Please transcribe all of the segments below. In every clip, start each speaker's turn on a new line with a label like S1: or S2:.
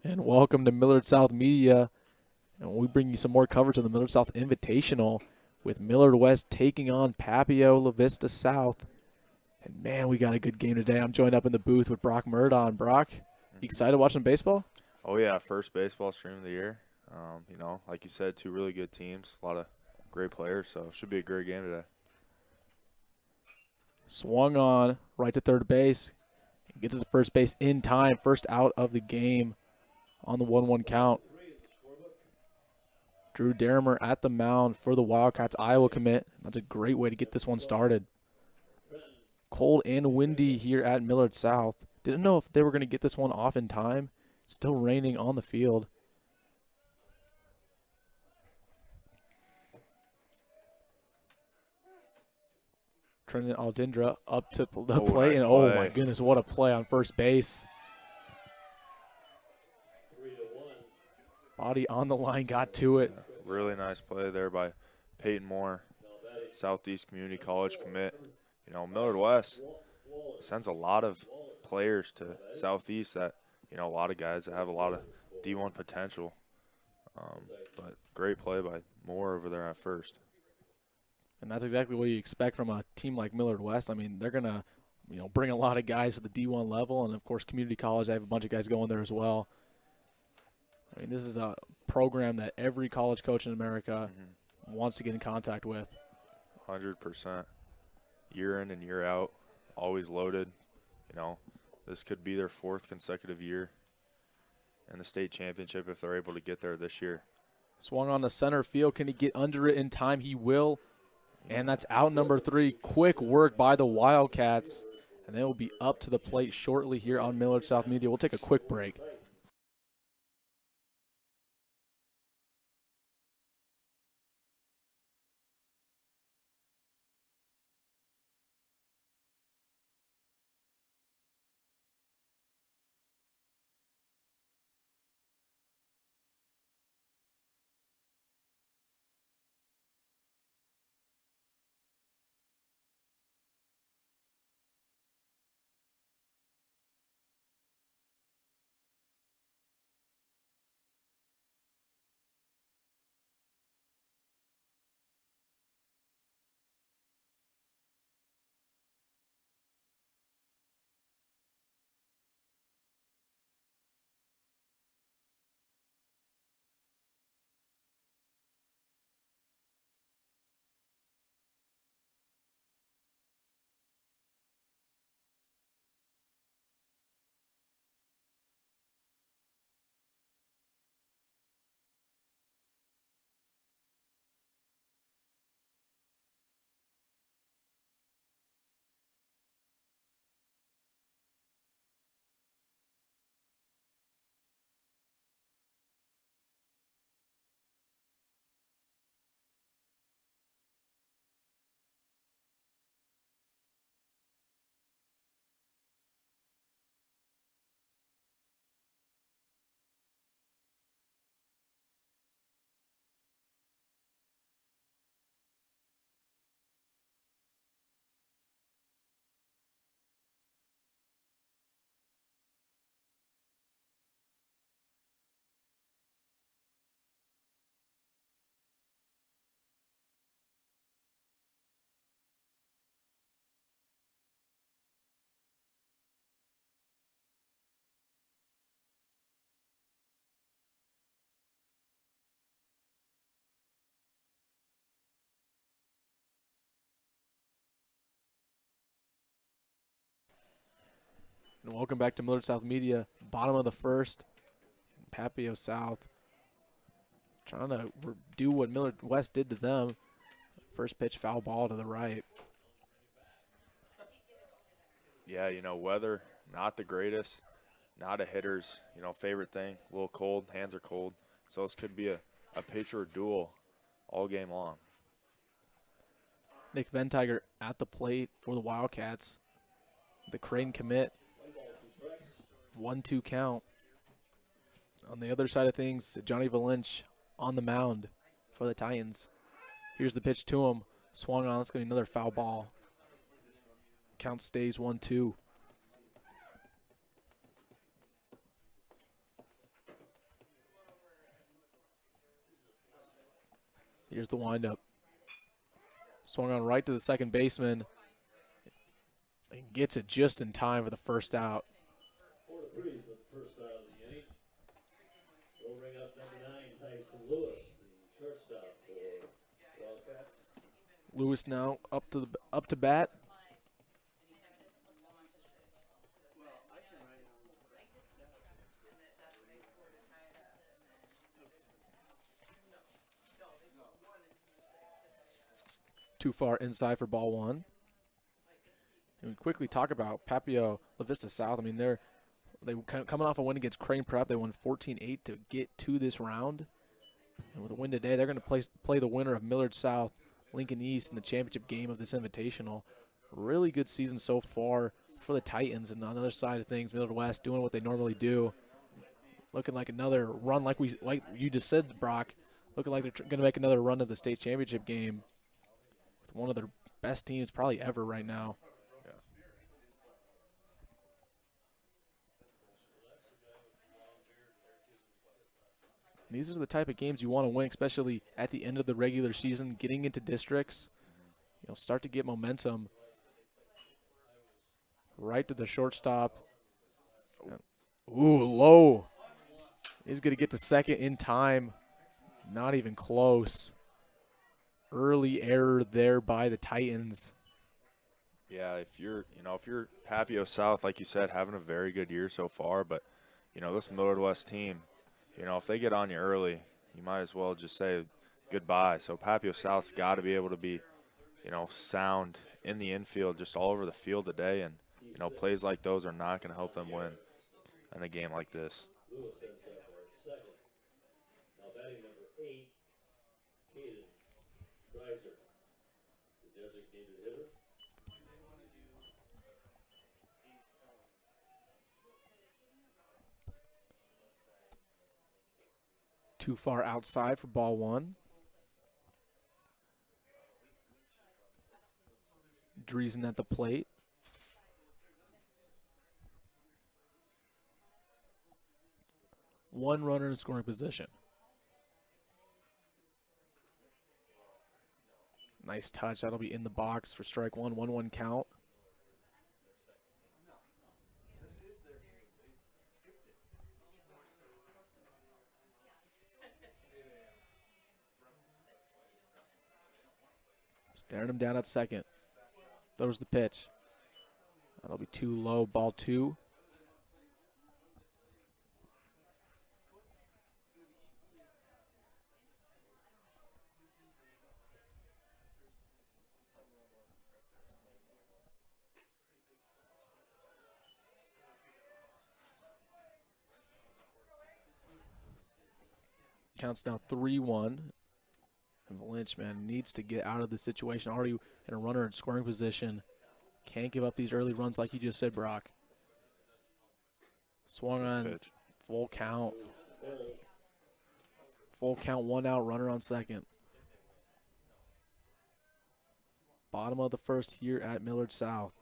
S1: And welcome to Millard South Media. And we bring you some more coverage of the Millard South Invitational with Millard West taking on Papio La Vista South. And man, we got a good game today. I'm joined up in the booth with Brock Murdon. Brock, you excited watching baseball?
S2: Oh, yeah, first baseball stream of the year. Like you said, two really good teams, a lot of great players, so it should be a great game today.
S1: Swung on right to third base. Get to the first base in time. First out of the game on the 1-1 count. Drew Derrimer at the mound for the Wildcats Iowa commit. That's a great way to get this one started. Cold and windy here at Millard South. Didn't know if they were going to get this one off in time. Still raining on the field. Trenton Aldindra up to the plate,
S2: nice
S1: and
S2: play.
S1: oh my goodness, what a play on first base. Body on the line, got to it.
S2: Really nice play there by Peyton Moore, Southeast Community College commit. Millard West sends a lot of players to Southeast that, a lot of guys that have a lot of D1 potential. But great play by Moore over there at first.
S1: And that's exactly what you expect from a team like Millard West. I mean, they're going to, bring a lot of guys to the D1 level. And, of course, community college, they have a bunch of guys going there as well. I mean, this is a program that every college coach in America wants to get in contact with.
S2: 100%. Year in and year out, always loaded. This could be their fourth consecutive year in the state championship if they're able to get there this year.
S1: Swung on the center field. Can he get under it in time? He will. And that's out number 3. Quick work by the Wildcats. And they will be up to the plate shortly here on Millard South Media. We'll take a quick break. And welcome back to Millard South Media. Bottom of the first. Papio South trying to do what Millard West did to them. First pitch, foul ball to the right.
S2: Yeah, weather, not the greatest, not a hitter's, favorite thing. A little cold, hands are cold. So this could be a pitcher duel all game long.
S1: Nick Ventiger at the plate for the Wildcats. The Crane commit. 1-2 count. On the other side of things, Johnny Valinch on the mound for the Titans. Here's the pitch to him. Swung on. It's going to be another foul ball. Count stays 1-2. Here's the windup. Swung on right to the second baseman. And gets it just in time for the first out.
S3: 4-3 is the first out of the inning. We'll bring up number 9, Tyson Lewis, the shortstop for Wildcats.
S1: Lewis now up to bat. Too far inside for ball one. And we quickly talk about Papio, La Vista South. I mean, they coming off a win against Crane Prep. They won 14-8 to get to this round. And with a win today, they're going to play the winner of Millard South, Lincoln East in the championship game of this invitational. Really good season so far for the Titans. And on the other side of things, Millard West doing what they normally do. Looking like another run, like you just said, Brock. Looking like they're going to make another run to the state championship game. With one of their best teams probably ever right now.
S2: Yeah.
S1: These are the type of games you want to win, especially at the end of the regular season, getting into districts. Start to get momentum. Right to the shortstop. Ooh, low. He's going to get to second in time. Not even close. Early error there by the Titans.
S2: Yeah, if you're Papio South, like you said, having a very good year so far, but this Millard West team, if they get on you early, you might as well just say goodbye. So Papio South's got to be able to be, sound in the infield, just all over the field today, and plays like those are not going to help them win in a game like this.
S3: Lewis sends that for second. Now batting number 8, Caden Dreiser, the designated hitter.
S1: Too far outside for ball one. Driesen at the plate. One runner in scoring position. Nice touch. That'll be in the box for strike one. 1-1 count. Staring him down at second. Throws the pitch. That'll be too low. Ball two. Counts now 3-1. And Lynch, man, needs to get out of the situation. Already in a runner in scoring position. Can't give up these early runs like you just said, Brock. Swung on
S2: Pitch.
S1: full count. Full count, 1 out, runner on second. Bottom of the first here at Millard South.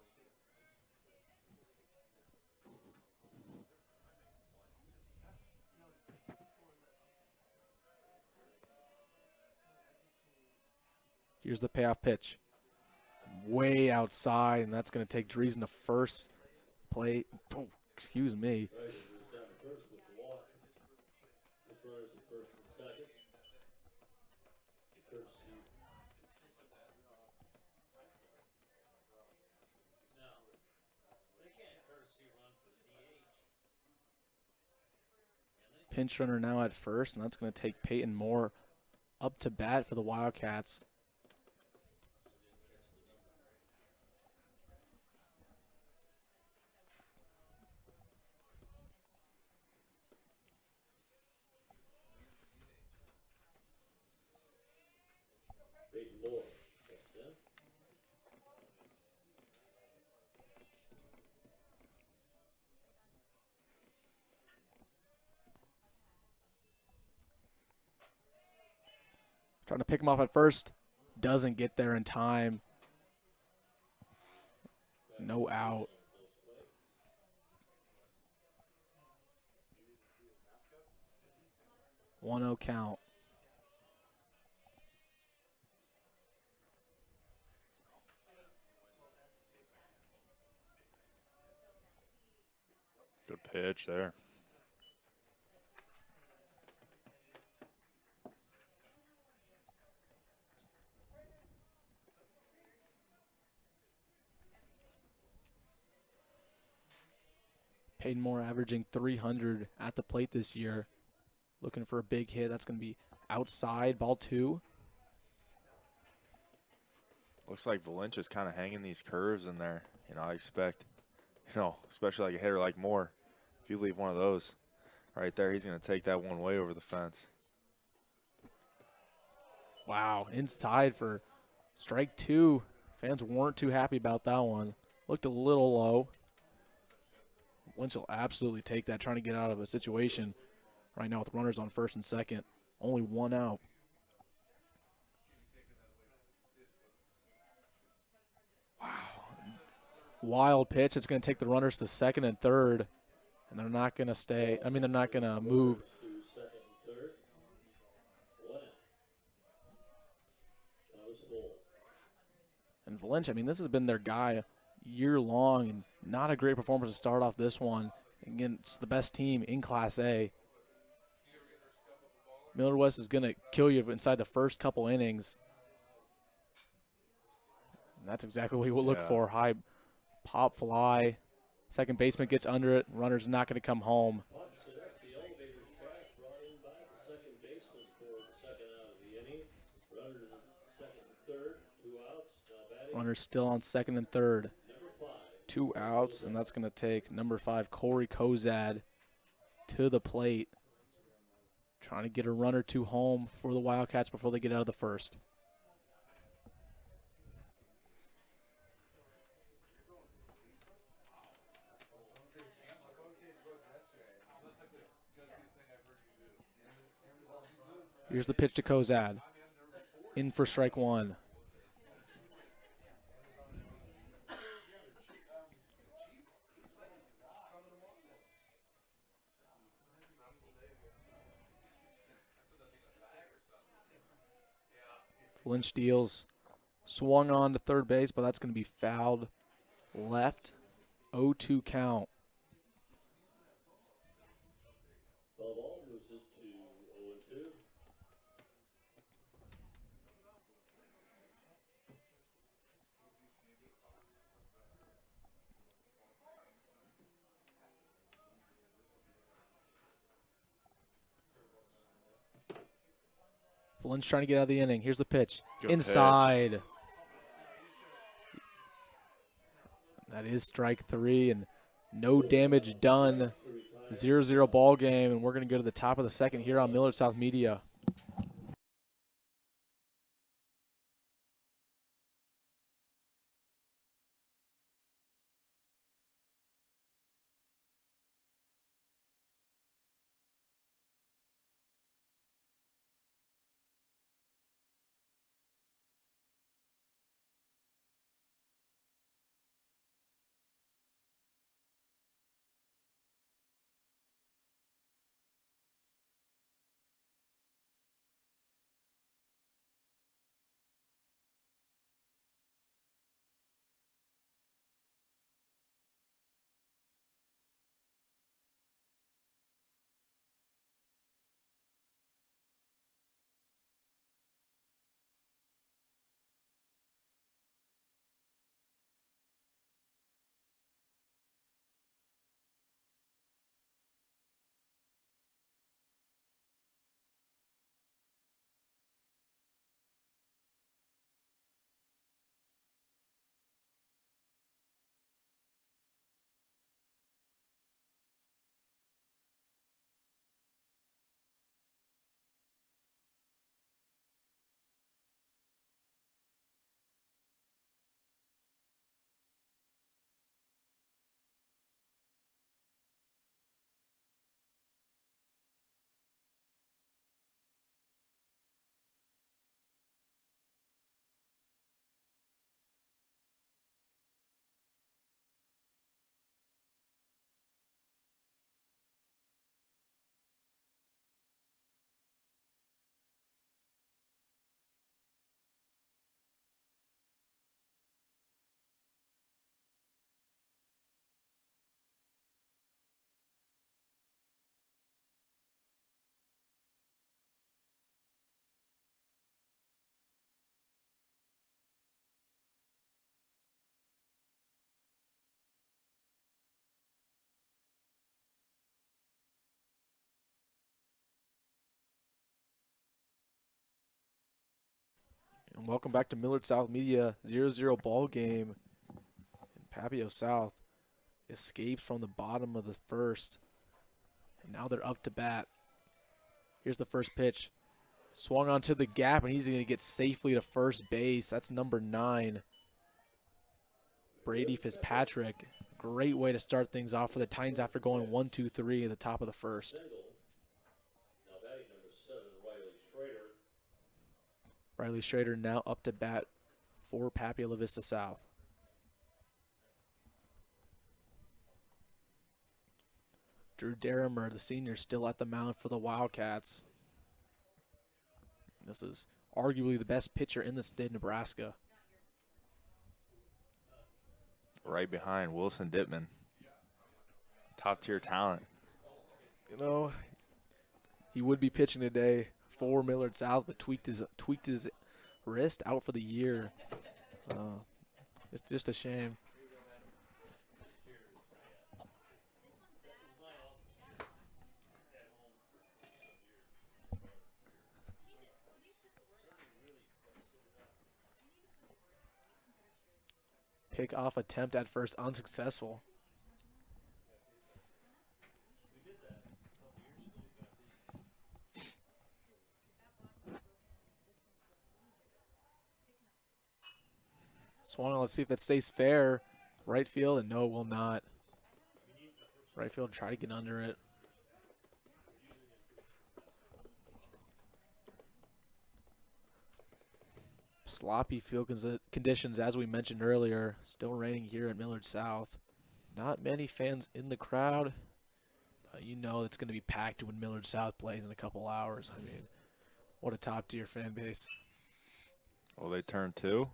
S1: Here's the payoff pitch. Way outside, and that's going to take Driesen to first play. Oh, excuse me.
S3: Dreiser moves down to first with the walk. This runner's at first and second. Courtesy. No, they can't courtesy run for the DH.
S1: Pinch runner now at first, and that's going to take Peyton Moore up to bat for the Wildcats.
S3: Peyton Moore steps in.
S1: Trying to pick him off at first. Doesn't get there in time. No out. One 1-0 count.
S2: Good pitch there.
S1: Peyton Moore averaging 300 at the plate this year. Looking for a big hit. That's going to be outside, ball 2.
S2: Looks like Valencia's kind of hanging these curves in there. You know, I expect, you know, especially like a hitter like Moore, if you leave one of those right there, he's going to take that one way over the fence.
S1: Wow, inside for strike 2. Fans weren't too happy about that one. Looked a little low. Lynch will absolutely take that, trying to get out of a situation right now with runners on first and second. Only 1 out. Wow. Wild pitch. It's going to take the runners to second and third. And they're not going to stay. I mean, they're not going to move. And Valencia, I mean, this has been their guy year long, and not a great performance to start off this one against the best team in Class A. Millard West is going to kill you inside the first couple innings. And that's exactly what you will look for. High pop fly. Second baseman gets under it. Runner's not going to come home. Runner's still on second and third. 2 outs, and that's going to take number 5, Corey Kozad, to the plate. Trying to get a run or 2 home for the Wildcats before they get out of the first. Here's the pitch to Kozad. In for strike 1. Lynch deals, swung on to third base, but that's going to be fouled left. 0-2 count.
S3: Ball moves it to 0-2.
S1: Lynch trying to get out of the inning. Here's the pitch.
S2: Good
S1: Inside.
S2: pitch.
S1: That is strike 3, and no damage done. 0-0 ball game, and we're going to go to the top of the second here on Millard South Media. And welcome back to Millard South Media 0-0 ball game. And Papio South escapes from the bottom of the first. And now they're up to bat. Here's the first pitch. Swung onto the gap, and he's going to get safely to first base. That's number 9. Brady Fitzpatrick. Great way to start things off for the Titans after going 1-2-3 at the top of the first.
S3: Now batting number 7, Riley Schrader.
S1: Riley Schrader now up to bat for Papio La Vista South. Drew Derrimer, the senior, still at the mound for the Wildcats. This is arguably the best pitcher in the state of Nebraska.
S2: Right behind Wilson Dittman. Top tier talent.
S1: You know, he would be pitching today for Millard South, but tweaked his wrist, out for the year. It's just a shame. Pick-off attempt at first unsuccessful. Swung on, let's see if that stays fair. Right field, and no, it will not. Right field, try to get under it. Sloppy field conditions, as we mentioned earlier. Still raining here at Millard South. Not many fans in the crowd. You know it's going to be packed when Millard South plays in a couple hours. I mean, what a top-tier fan base.
S2: Well, they turned 2.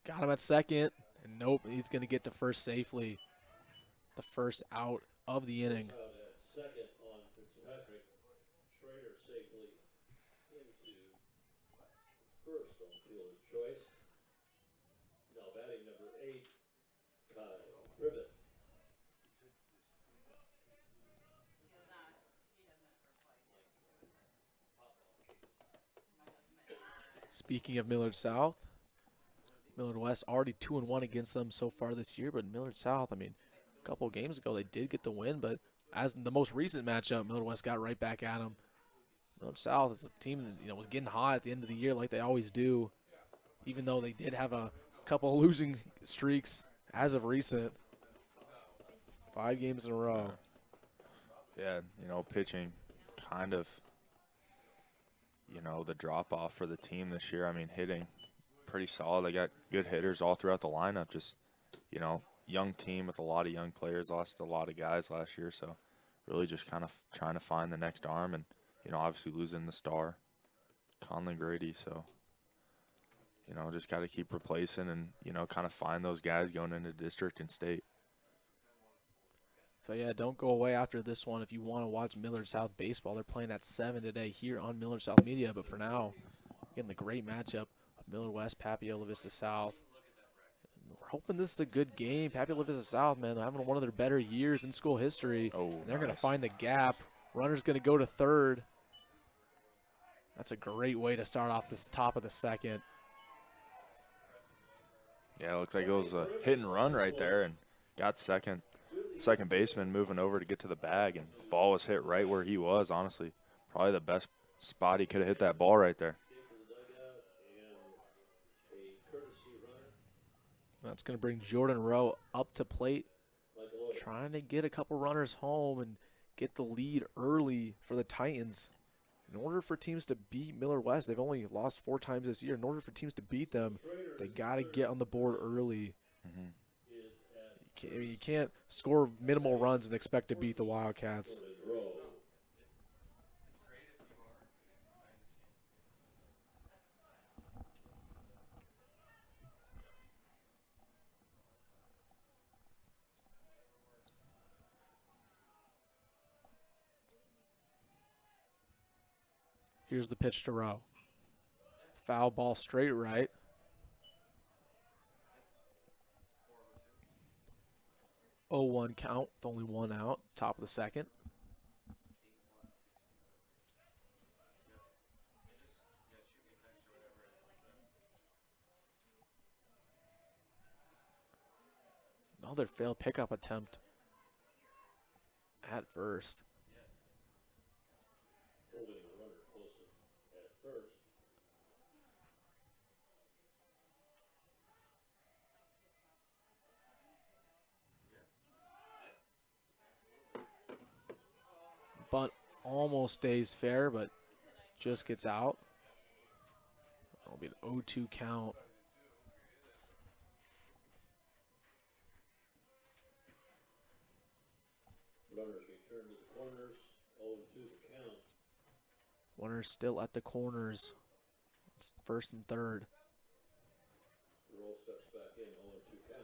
S1: Got him at second, and nope, he's going to get to first safely. The first out of the inning.
S3: Out at second on Fitzpatrick. Schrader safely into first on fielder's choice. Now batting number 8, Kyle Privet.
S1: Speaking of Millard South, Millard West already 2-1 against them so far this year, but Millard South, I mean, a couple of games ago they did get the win, but as in the most recent matchup, Millard West got right back at them. Millard South is a team that was getting hot at the end of the year like they always do, even though they did have a couple of losing streaks as of recent. 5 games in a row.
S2: Yeah, pitching kind of, the drop-off for the team this year. I mean, hitting pretty solid. They got good hitters all throughout the lineup. Just, young team with a lot of young players. Lost a lot of guys last year, so really just kind of trying to find the next arm and, obviously losing the star, Conley Grady. So, just got to keep replacing and, kind of find those guys going into district and state.
S1: So, yeah, don't go away after this one if you want to watch Millard South baseball. They're playing at 7 today here on Millard South Media. But for now, again, the great matchup of Millard West, Papio La Vista South. We're hoping this is a good game. Papio La Vista South, man, they're having one of their better years in school history.
S2: Oh,
S1: and they're going to
S2: nice.
S1: find the gap. Runner's going to go to third. That's a great way to start off this top of the second.
S2: Yeah, it looked like it was a hit and run right there and got second. Second baseman moving over to get to the bag, and the ball was hit right where he was, honestly. Probably the best spot he could have hit that ball right there.
S1: That's going to bring Jordan Rowe up to plate, trying to get a couple runners home and get the lead early for the Titans. In order for teams to beat Millard West, they've only lost 4 times this year. In order for teams to beat them, they got to get on the board early.
S2: Mm-hmm.
S1: You can't score minimal runs and expect to beat the Wildcats. Here's the pitch to Rowe. Foul ball straight right. Oh, 1 count, with only 1 out, top of the second. Another failed pickup attempt at first.
S3: Holding the runner close at first.
S1: Bunt almost stays fair, but just gets out. It'll be an 0-2 count.
S3: Runners return to the corners. 0-2 the count.
S1: Runners still at the corners. It's first and third.
S3: Roll steps back in. 0-2 count.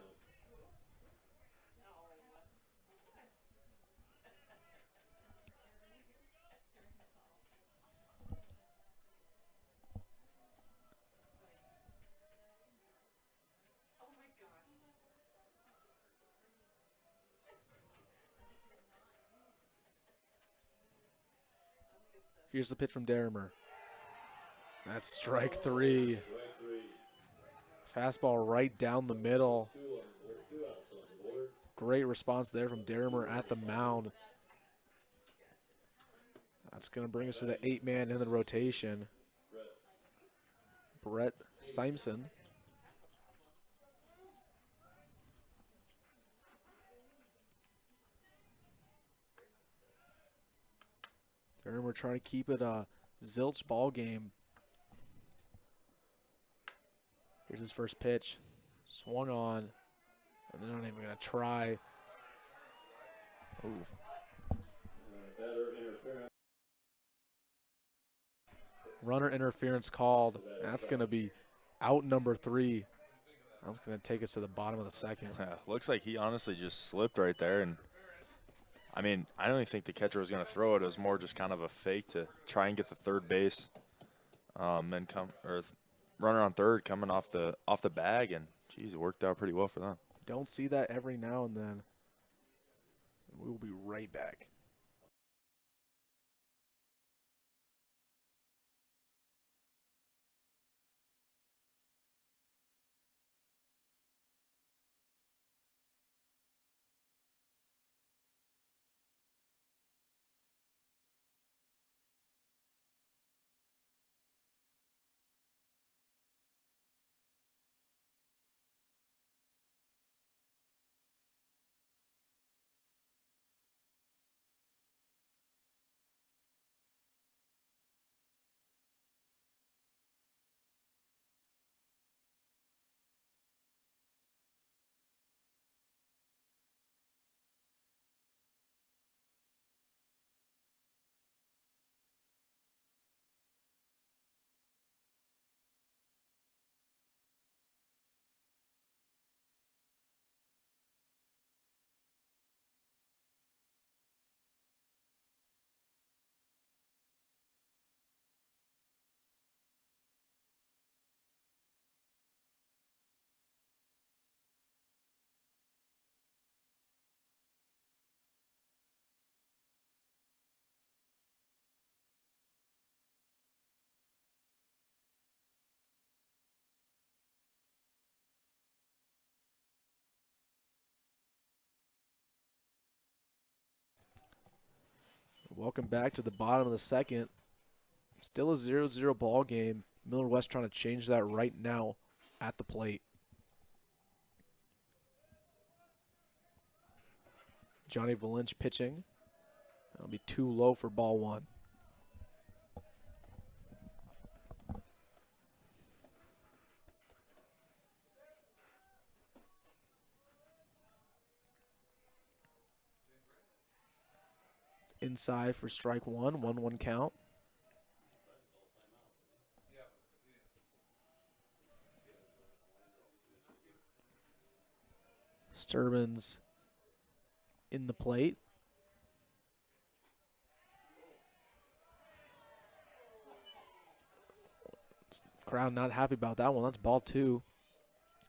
S1: Here's the pitch from Derrimer. That's strike three.
S3: Strike three.
S1: Fastball right down the middle.
S3: 2 outs on the board.
S1: Great response there from Derrimer at the mound. That's going to bring us to the 8-man in the rotation. Brett Simpson. Derrimer trying to keep it a zilch ball game. Here's his first pitch. Swung on. And they're not even going to try. Ooh.
S3: Batter interference.
S1: Runner interference called. That's going to be out number 3. That's going to take us to the bottom of the second.
S2: Yeah, looks like he honestly just slipped right there. And I mean, I don't even think the catcher was going to throw it. It was more just kind of a fake to try and get the third base. Then runner on third coming off the bag, and geez, it worked out pretty well for them.
S1: Don't see that every now and then. We will be right back. Welcome back to the bottom of the second. Still a 0-0 ball game. Millard West trying to change that right now at the plate. Johnny Valinch pitching. That'll be too low for ball 1. Inside for strike 1, 1-1 count. Sturbins in the plate. Crowd not happy about that one. That's ball 2.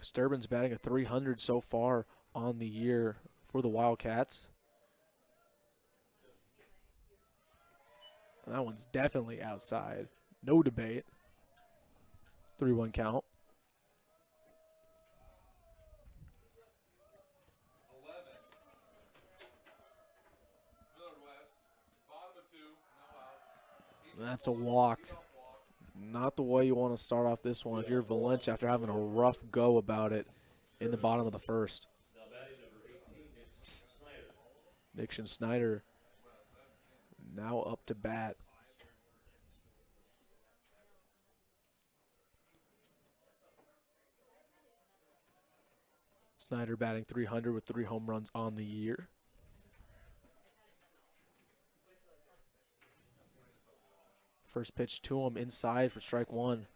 S1: Sturbins batting a .300 so far on the year for the Wildcats. That one's definitely outside. No debate. 3-1 count. That's a walk. Not the way you want to start off this one if you're Valencia after having a rough go about it in the bottom of the first.
S3: Now batting number 18, Nixon Snyder.
S1: Nixon Snyder now up to bat. Snyder batting .300 with 3 home runs on the year. First pitch to him inside for strike one.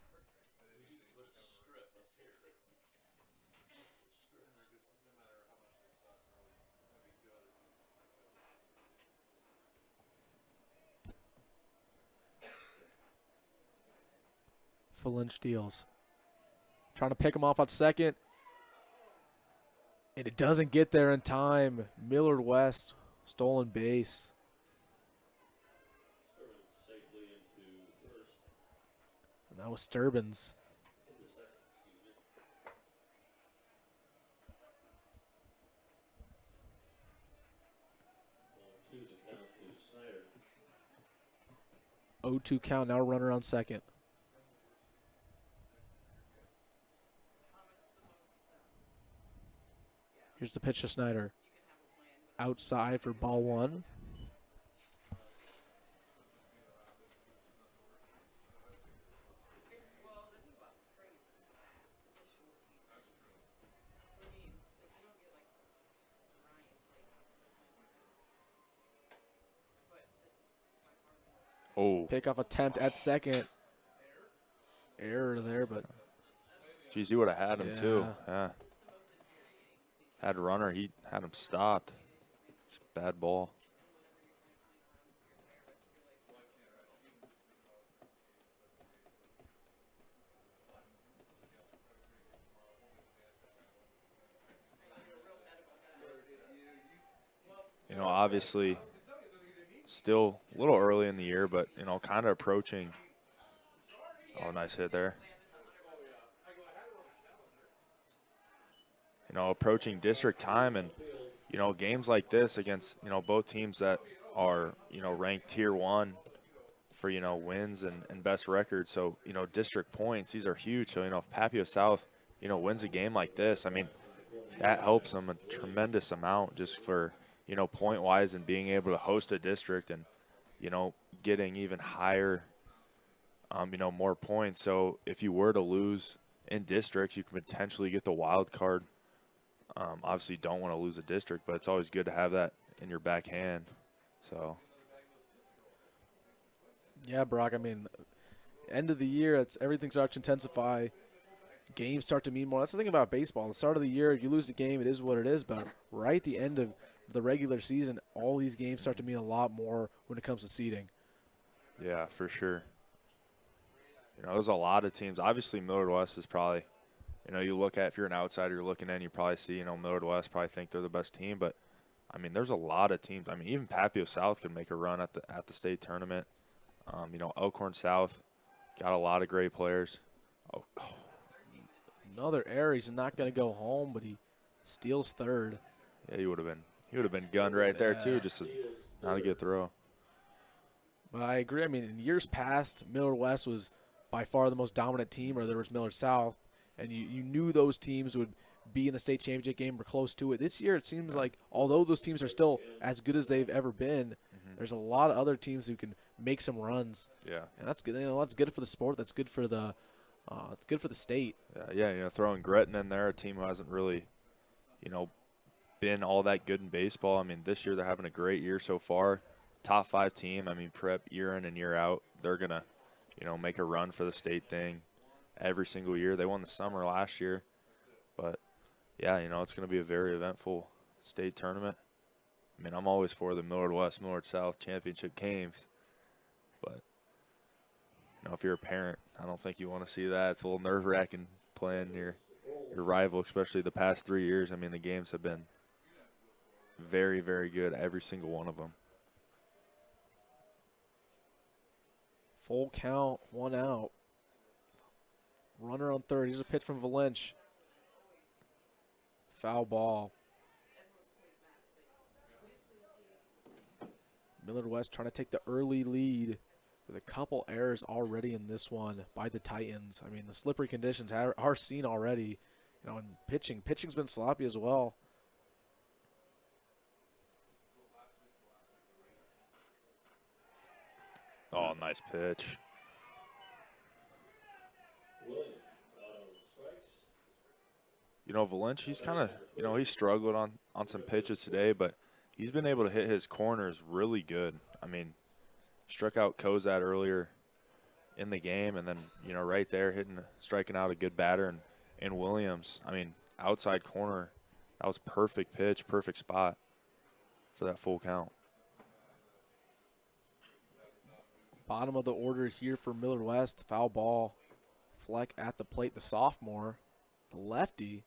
S1: Lynch deals. Trying to pick him off on second. And it doesn't get there in time. Millard West, stolen base.
S3: Safely into first.
S1: And that was Sturbins.
S3: Into second, excuse me. 0-2 to count to Snyder.
S1: 0-2 count, now runner on second. Here's the pitch to Snyder. Outside for ball one.
S2: Oh,
S1: Pickoff attempt at second. Error there, but
S2: geez, he would have had him too.
S1: Yeah.
S2: Yeah. Had a runner, he had him stopped. Bad ball. You know, obviously, still a little early in the year, but, you know, kind of approaching. Oh, nice hit there. You know, approaching district time, and, you know, games like this against, you know, both teams that are, you know, ranked tier 1 for, you know, wins and best records. So, you know, district points, these are huge. So, you know, if Papio South, you know, wins a game like this, I mean, that helps them a tremendous amount just for, you know, point-wise and being able to host a district and, you know, getting even higher, you know, more points. So if you were to lose in districts, you can potentially get the wild card. Obviously, you don't want to lose a district, but it's always good to have that in your backhand. So,
S1: yeah, Brock, I mean, end of the year, everything starts to intensify. Games start to mean more. That's the thing about baseball. The start of the year, you lose the game, it is what it is. But right at the end of the regular season, all these games start to mean a lot more when it comes to seeding.
S2: yeah, for sure. You know, there's a lot of teams. Obviously, Millard West is probably, you know, you look at, if you're an outsider, you're looking in, you probably see, you know, Millard West probably think they're the best team. But, I mean, there's a lot of teams. I mean, even Papio South could make a run at the state tournament. You know, Elkhorn South got a lot of great players. Oh.
S1: Another error. He's not going to go home, but he steals third.
S2: Yeah, he would have been gunned right there too, just not a good throw.
S1: But I agree. I mean, in years past, Millard West was by far the most dominant team, or there was Millard South, and you knew those teams would be in the state championship game or close to it. This year, it seems like although those teams are still as good as they've ever been, there's a lot of other teams who can make some runs.
S2: Yeah,
S1: and that's good. You know, that's good for the sport. That's good for the it's good for the state.
S2: Yeah. You know, throwing Gretton in there, a team who hasn't really, you know, been all that good in baseball. I mean, this year they're having a great year so far. Top 5 team. I mean, prep year in and year out. They're gonna, you know, make a run for the state thing every single year. They won the summer last year, but yeah, you know, it's gonna be a very eventful state tournament. I mean, I'm always for the Millard West, Millard South championship games, but you know, if you're a parent, I don't think you want to see that. It's a little nerve-wracking playing your rival, especially the past 3 years. I mean, the games have been very, very good, every single one of them.
S1: Full count, 1 out. Runner on third. Here's a pitch from Valench. Foul ball. Millard West trying to take the early lead with a couple errors already in this one by the Titans. I mean, the slippery conditions are seen already. You know, and pitching's been sloppy as well.
S2: Oh, nice pitch. You know, Valencia, he's kind of, you know, he struggled on some pitches today, but he's been able to hit his corners really good. I mean, struck out Kozat earlier in the game, and then, you know, right there striking out a good batter in Williams. I mean, outside corner, that was perfect pitch, perfect spot for that full count.
S1: Bottom of the order here for Millard West. Foul ball. Fleck at the plate, the sophomore, the lefty.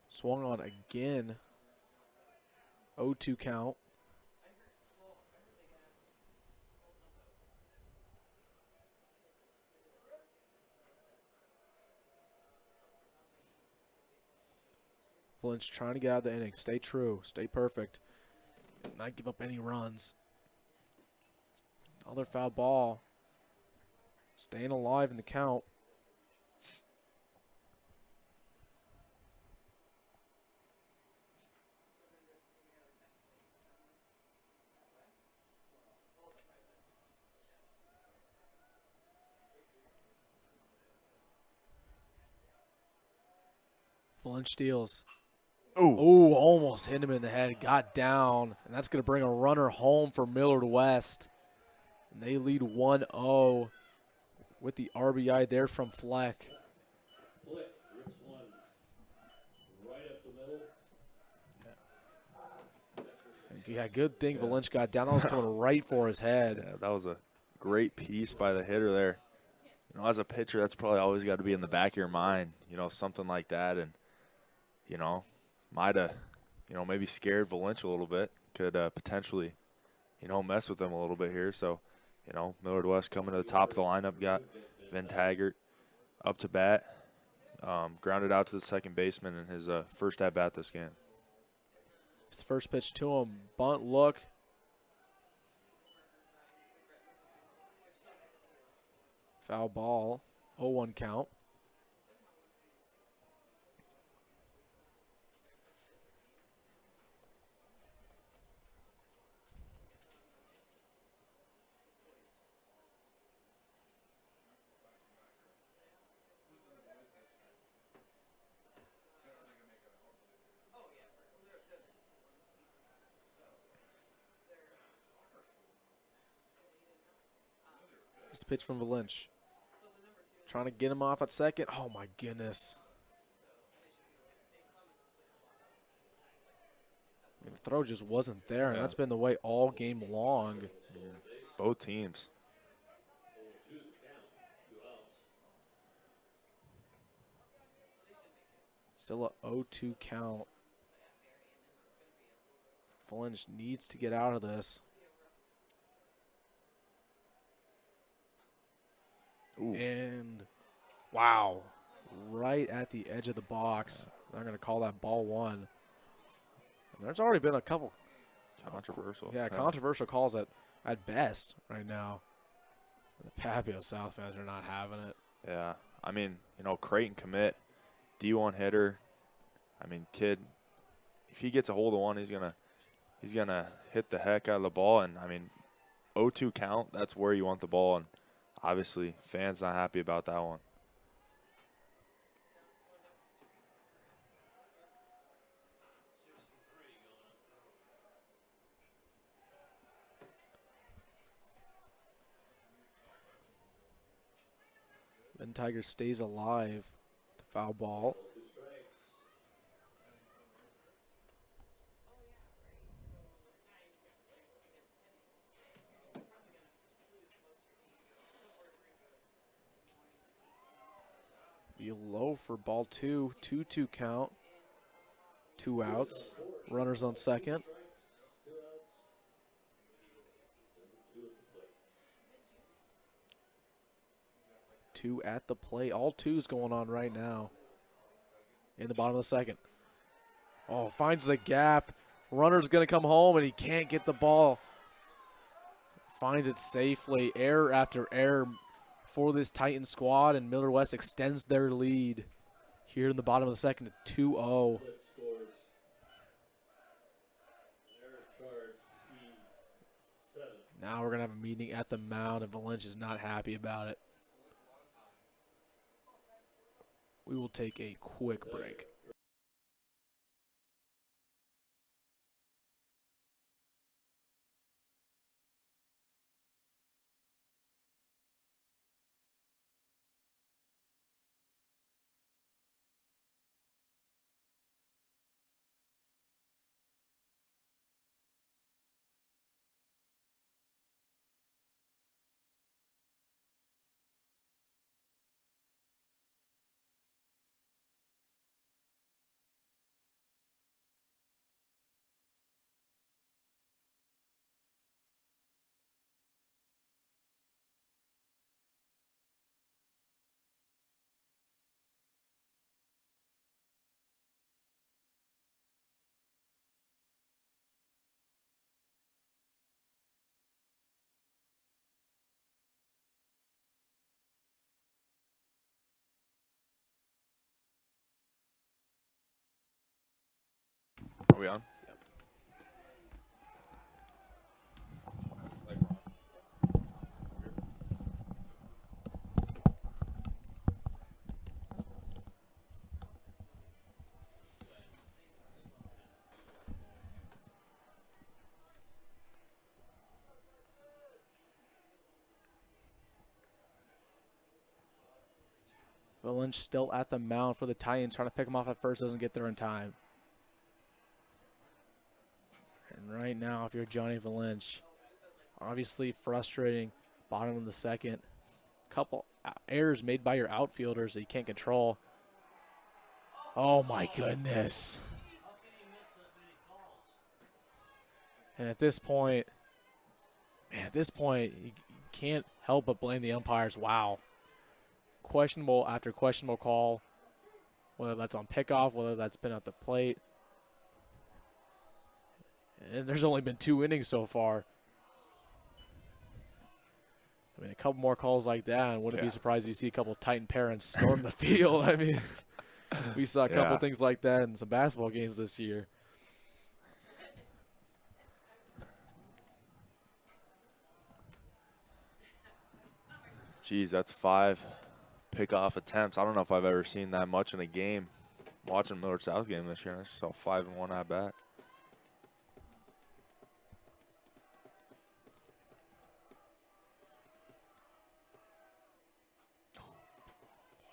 S1: Swung on again. 0-2 count. Lynch trying to get out of the inning. Stay true. Stay perfect. Not give up any runs. Another foul ball. Staying alive in the count. Lynch steals. Oh, almost hit him in the head. Got down, and that's going to bring a runner home for Millard West. And they lead 1-0 with the RBI there from Fleck.
S3: Flick, rips one right up the middle.
S1: Yeah, good thing Valench got down. That was coming right for his head.
S2: Yeah, that was a great piece by the hitter there. You know, as a pitcher, that's probably always got to be in the back of your mind, you know, something like that. And, you know, might have, you know, maybe scared Valencia a little bit. Could potentially, you know, mess with them a little bit here. So, you know, Millard West coming to the top of the lineup, got Van Taggart up to bat, grounded out to the second baseman in his first at-bat this game.
S1: His first pitch to him, bunt look. Foul ball, 0-1 count. This pitch from Valench. Trying to get him off at second. Oh, my goodness. I mean, the throw just wasn't there, and that's been the way all game long.
S2: Both teams.
S1: Still a 0-2 count. Valench needs to get out of this.
S2: Ooh.
S1: And, wow, right at the edge of the box. They're going to call that ball one. And there's already been a couple.
S2: Controversial.
S1: Yeah, controversial calls at best right now. The Papio South fans are not having it.
S2: Yeah, I mean, you know, Creighton commit, D1 hitter. I mean, kid, if he gets a hold of one, he's gonna hit the heck out of the ball. And I mean, 0-2 count. That's where you want the ball. And obviously, fans not happy about that one.
S1: Then Tiger stays alive. The foul ball. Be low for ball two. 2-2 count. 2 outs. Runners on second. Two at the plate. All twos going on right now in the bottom of the second. Oh, finds the gap. Runner's going to come home, and he can't get the ball. Finds it safely. Error after error for this Titan squad, and Millard West extends their lead here in the bottom of the second to 2-0.
S3: Flip scores. Error charge E7.
S1: Now we're going to have a meeting at the mound, and Valencia is not happy about it. We will take a quick break.
S2: Are we on?
S1: Lynch still at the mound for the Titans, trying to pick him off at first, doesn't get there in time. And right now, if you're Johnny Valench, obviously frustrating, bottom of the second. Couple errors made by your outfielders that you can't control. Oh my goodness. And at this point, man, you can't help but blame the umpires. Wow. Questionable after questionable call, whether that's on pickoff, whether that's been at the plate. And there's only been 2 innings so far. I mean, a couple more calls like that, and wouldn't be surprised if you see a couple of Titan parents storm the field. I mean, we saw a couple things like that in some basketball games this year.
S2: Geez, that's 5 pickoff attempts. I don't know if I've ever seen that much in a game. Watching Millard South game this year, I saw 5 in 1 at bat.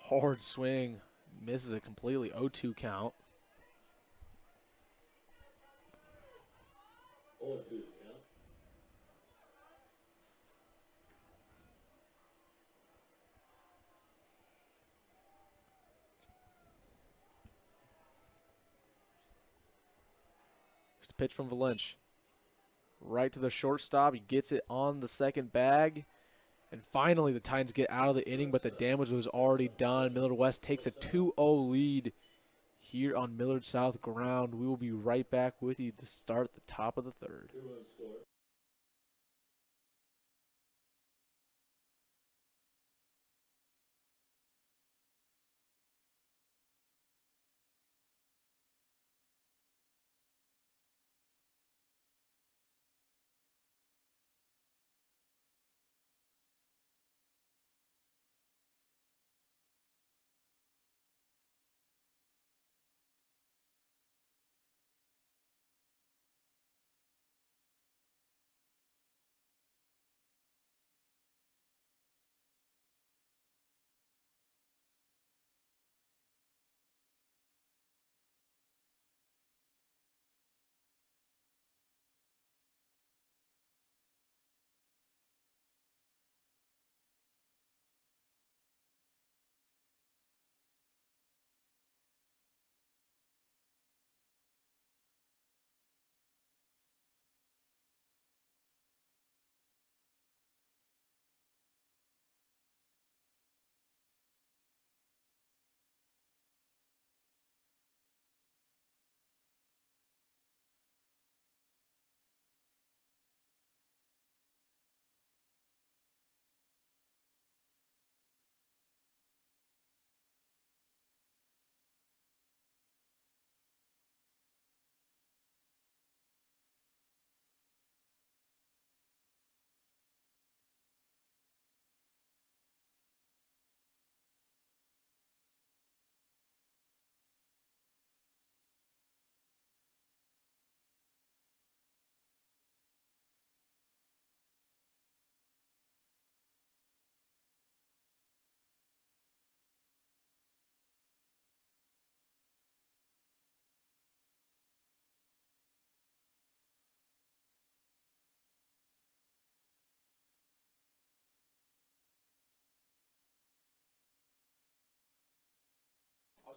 S1: Hard swing, misses it completely. 0-2 count.
S3: 0-2 count.
S1: Just a pitch from Valench. Right to the shortstop. He gets it on the second bag. And finally, the Titans get out of the inning, but the damage was already done. Millard West takes a 2-0 lead here on Millard South ground. We will be right back with you to start the top of the third.
S3: 2-run score.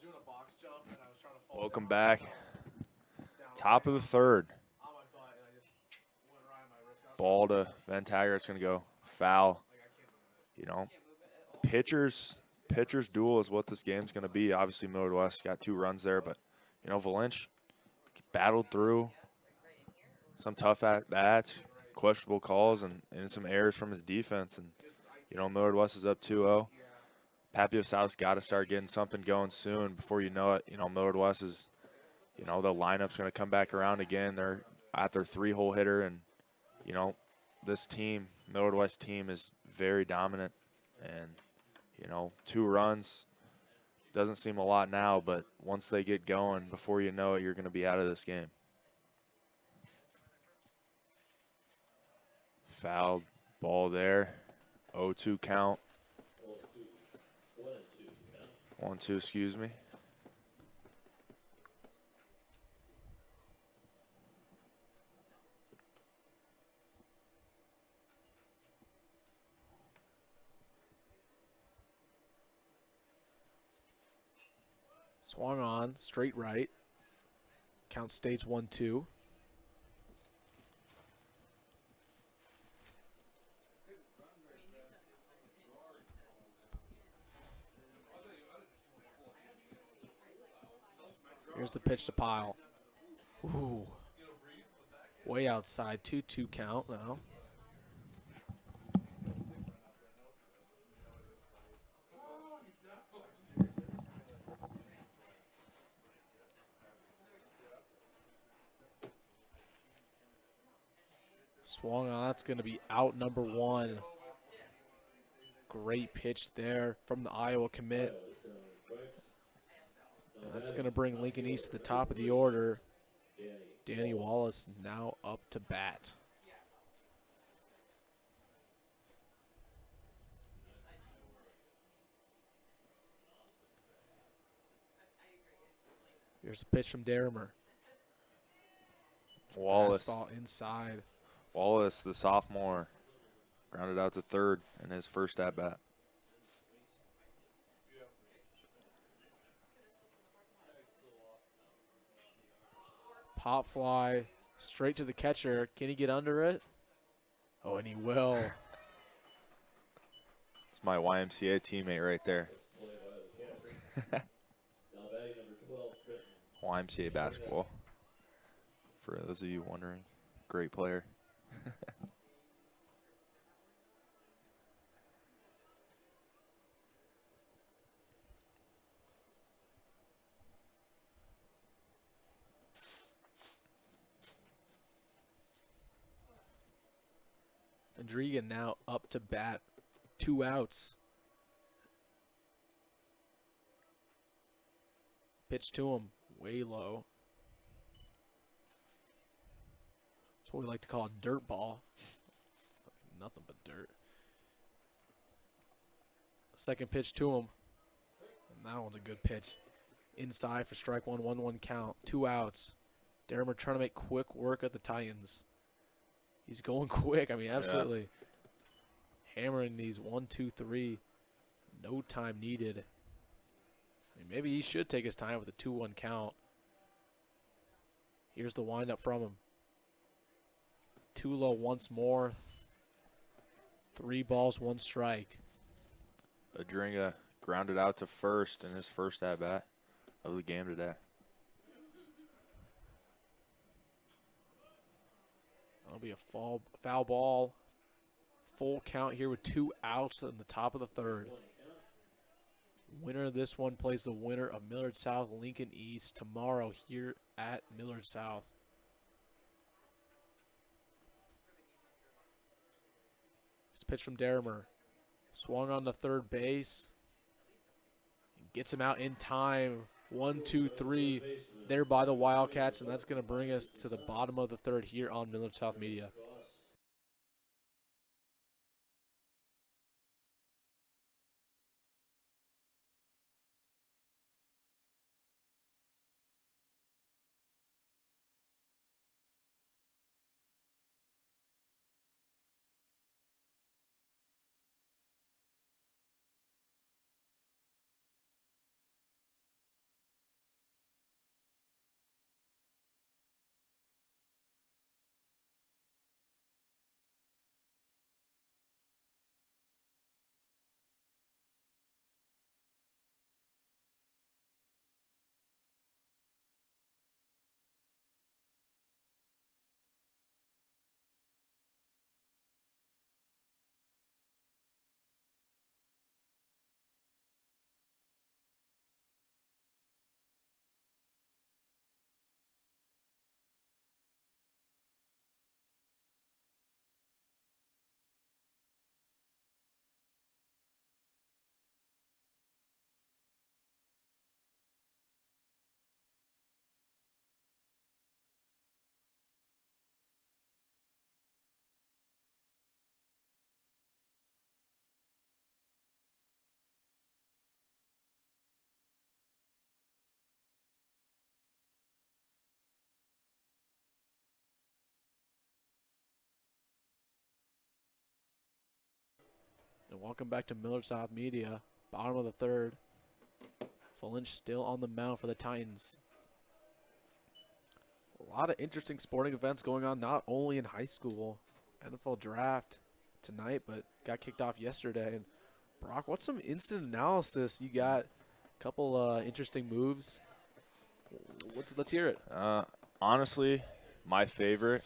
S1: doing a box jump and I was trying to fall
S2: Welcome
S1: down,
S2: back.
S1: down
S2: Top of the third.
S1: on my butt, and I just went right on my wrist. I was
S2: Ball to Van Tagert's going to go foul.
S1: like, I can't move it.
S2: You know, pitcher's duel is what this game's going to be. Obviously, Millard West got 2 runs there, but, you know, Valenche battled through some tough at-bats, questionable calls, and some errors from his defense. And, you know, Millard West is up 2-0. Papio South's got to start getting something going soon. Before you know it, you know, Millard West is, you know, the lineup's going to come back around again. They're at their 3-hole hitter, and, you know, this team, Millard West team, is very dominant. And, you know, 2 runs doesn't seem a lot now, but once they get going, before you know it, you're going to be out of this game. Fouled ball there. 0-2 count. 1-2, excuse me.
S1: Swung on, straight right. Count stays 1-2. Here's the pitch to Pyle. Ooh. Way outside, 2-2 count now. Swung on, that's going to be out number 1. Great pitch there from the Iowa commit. That's going to bring Lincoln East to the top of the order. Danny Wallace now up to bat. Here's a pitch from Derrimer.
S2: Wallace.
S1: Fastball inside.
S2: Wallace, the sophomore, grounded out to third in his first at-bat.
S1: Pop fly straight to the catcher. Can he get under it? Oh, and he will.
S2: It's my YMCA teammate right there. YMCA basketball. For those of you wondering, great player.
S1: Andriga now up to bat. 2 outs. Pitch to him. Way low. That's what we like to call a dirt ball. Nothing but dirt. Second pitch to him. And that one's a good pitch. Inside for strike 1, 1-1 count. 2 outs. Derrimer trying to make quick work of the Titans. He's going quick. I mean, absolutely. Yeah. Hammering these 1, 2, 3. No time needed. I mean, maybe he should take his time with a 2-1 count. Here's the windup from him. 2 low once more. 3 balls, 1 strike.
S2: Adringa grounded out to first in his first at-bat of the game today.
S1: That'll be a foul ball. Full count here with 2 outs in the top of the third. Winner of this one plays the winner of Millard South, Lincoln East tomorrow here at Millard South. This pitch from Derrimer. Swung on the third base. Gets him out in time. 1, 2, 3 there by the Wildcats, and that's going to bring us to the bottom of the third here on Millard South Media. And welcome back to Millard South Media. Bottom of the third. Lynch still on the mound for the Titans. A lot of interesting sporting events going on, not only in high school. NFL draft tonight, but got kicked off yesterday. And Brock, what's some instant analysis? You got a couple interesting moves. Let's hear it.
S2: Honestly, my favorite,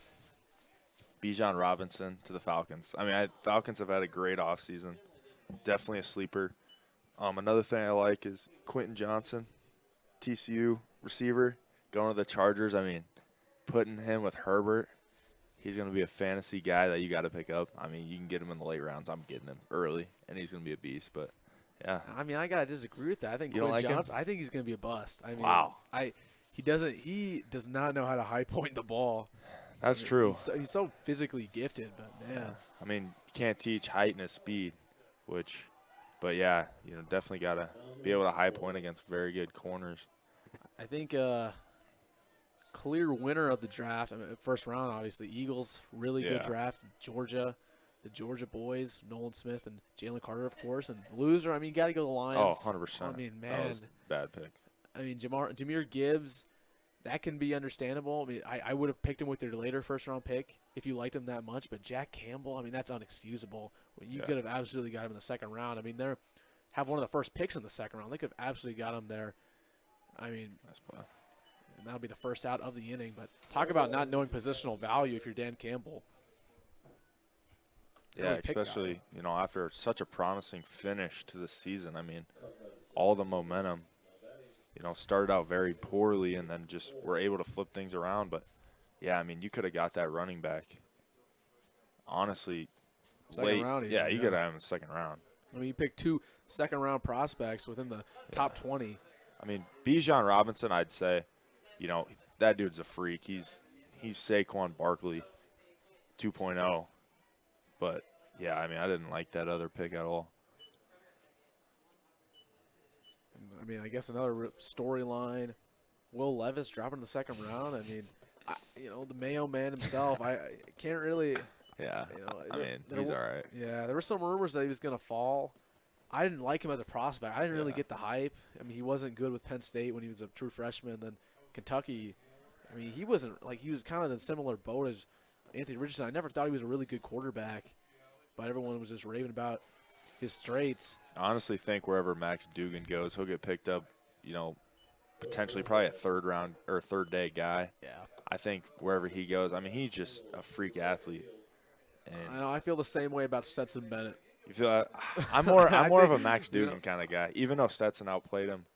S2: Bijan Robinson to the Falcons. I mean, Falcons have had a great offseason. Definitely a sleeper. Another thing I like is Quentin Johnson, TCU receiver, going to the Chargers. I mean, putting him with Herbert, he's going to be a fantasy guy that you got to pick up. I mean, you can get him in the late rounds. I'm getting him early, and he's going to be a beast. But, yeah.
S1: I mean, I got to disagree with that. I think
S2: You don't
S1: Quentin
S2: like him?
S1: Johnson, I think he's going to be a bust. I mean,
S2: Wow.
S1: He does not know how to high point the ball.
S2: That's true.
S1: He's so physically gifted, but man.
S2: I mean, you can't teach height and speed, but yeah, definitely got to be able to high point against very good corners.
S1: I think clear winner of the draft, I mean, first round, obviously, Eagles, really good
S2: Yeah.
S1: draft. Georgia, the Georgia boys, Nolan Smith and Jalen Carter, of course. And loser, I mean, you got to go the Lions.
S2: Oh, 100%.
S1: I mean,
S2: That
S1: man.
S2: was a bad pick.
S1: I mean, Jahmyr Gibbs, that can be understandable. I mean, I would have picked him with their later first-round pick if you liked him that much. But Jack Campbell, I mean, that's unexcusable. You
S2: Yeah.
S1: could have absolutely got him in the second round. I mean, they have one of the first picks in the second round. They could have absolutely got him there. I mean,
S2: Nice play.
S1: and that'll be the first out of the inning. But talk about not knowing positional value if you're Dan Campbell.
S2: Yeah,
S1: Really picked that.
S2: especially, after such a promising finish to the season. I mean, all the momentum, started out very poorly and then just were able to flip things around. But, yeah, I mean, you could have got that running back. Honestly,
S1: Second
S2: late.
S1: round even,
S2: Yeah, you
S1: yeah.
S2: could have him in the second round.
S1: I mean, you picked 2 second-round prospects within the top 20.
S2: I mean, Bijan Robinson, I'd say, that dude's a freak. He's Saquon Barkley 2.0. But, yeah, I mean, I didn't like that other pick at all.
S1: I mean, I guess another storyline. Will Levis dropping in the second round. I mean, the Mayo man himself. I can't really.
S2: Yeah, I mean,
S1: there
S2: he's
S1: were-
S2: all right.
S1: Yeah, there were some rumors that he was going to fall. I didn't like him as a prospect. I didn't really
S2: Yeah.
S1: get the hype. I mean, he wasn't good with Penn State when he was a true freshman. Then Kentucky. I mean, he wasn't he was kind of in a similar boat as Anthony Richardson. I never thought he was a really good quarterback, but everyone was just raving about his traits.
S2: I honestly think wherever Max Dugan goes, he'll get picked up, potentially probably a third round or third day guy.
S1: Yeah.
S2: I think wherever he goes, I mean, he's just a freak athlete. And
S1: I feel the same way about Stetson Bennett.
S2: you feel I'm more of a
S1: think-
S2: Max Dugan kind of guy. Even though Stetson outplayed him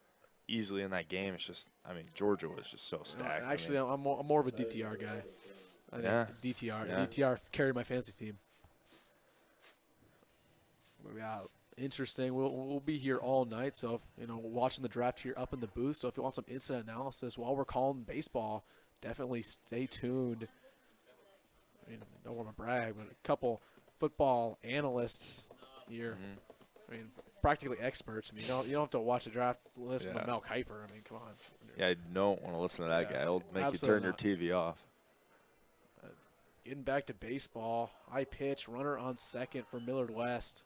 S2: easily in that game, it's just, I mean, Georgia was just so stacked.
S1: Actually, I'm more of a DTR guy. I think
S2: Yeah.
S1: DTR.
S2: Yeah.
S1: DTR carried my fantasy team. Yeah, interesting. We'll be here all night, so if, watching the draft here up in the booth. So if you want some instant analysis while we're calling baseball, definitely stay tuned. I mean, I don't want to brag, but a couple football analysts here.
S2: Mhm.
S1: I mean, practically experts. I mean, you don't have to watch the draft listen
S2: Yeah.
S1: to Mel Kiper. I mean, come on.
S2: Yeah, I don't want to listen to that
S1: Yeah,
S2: guy. It'll make you
S1: absolutely
S2: turn your
S1: not.
S2: TV off.
S1: Getting back to baseball, high pitch, runner on second for Millard West.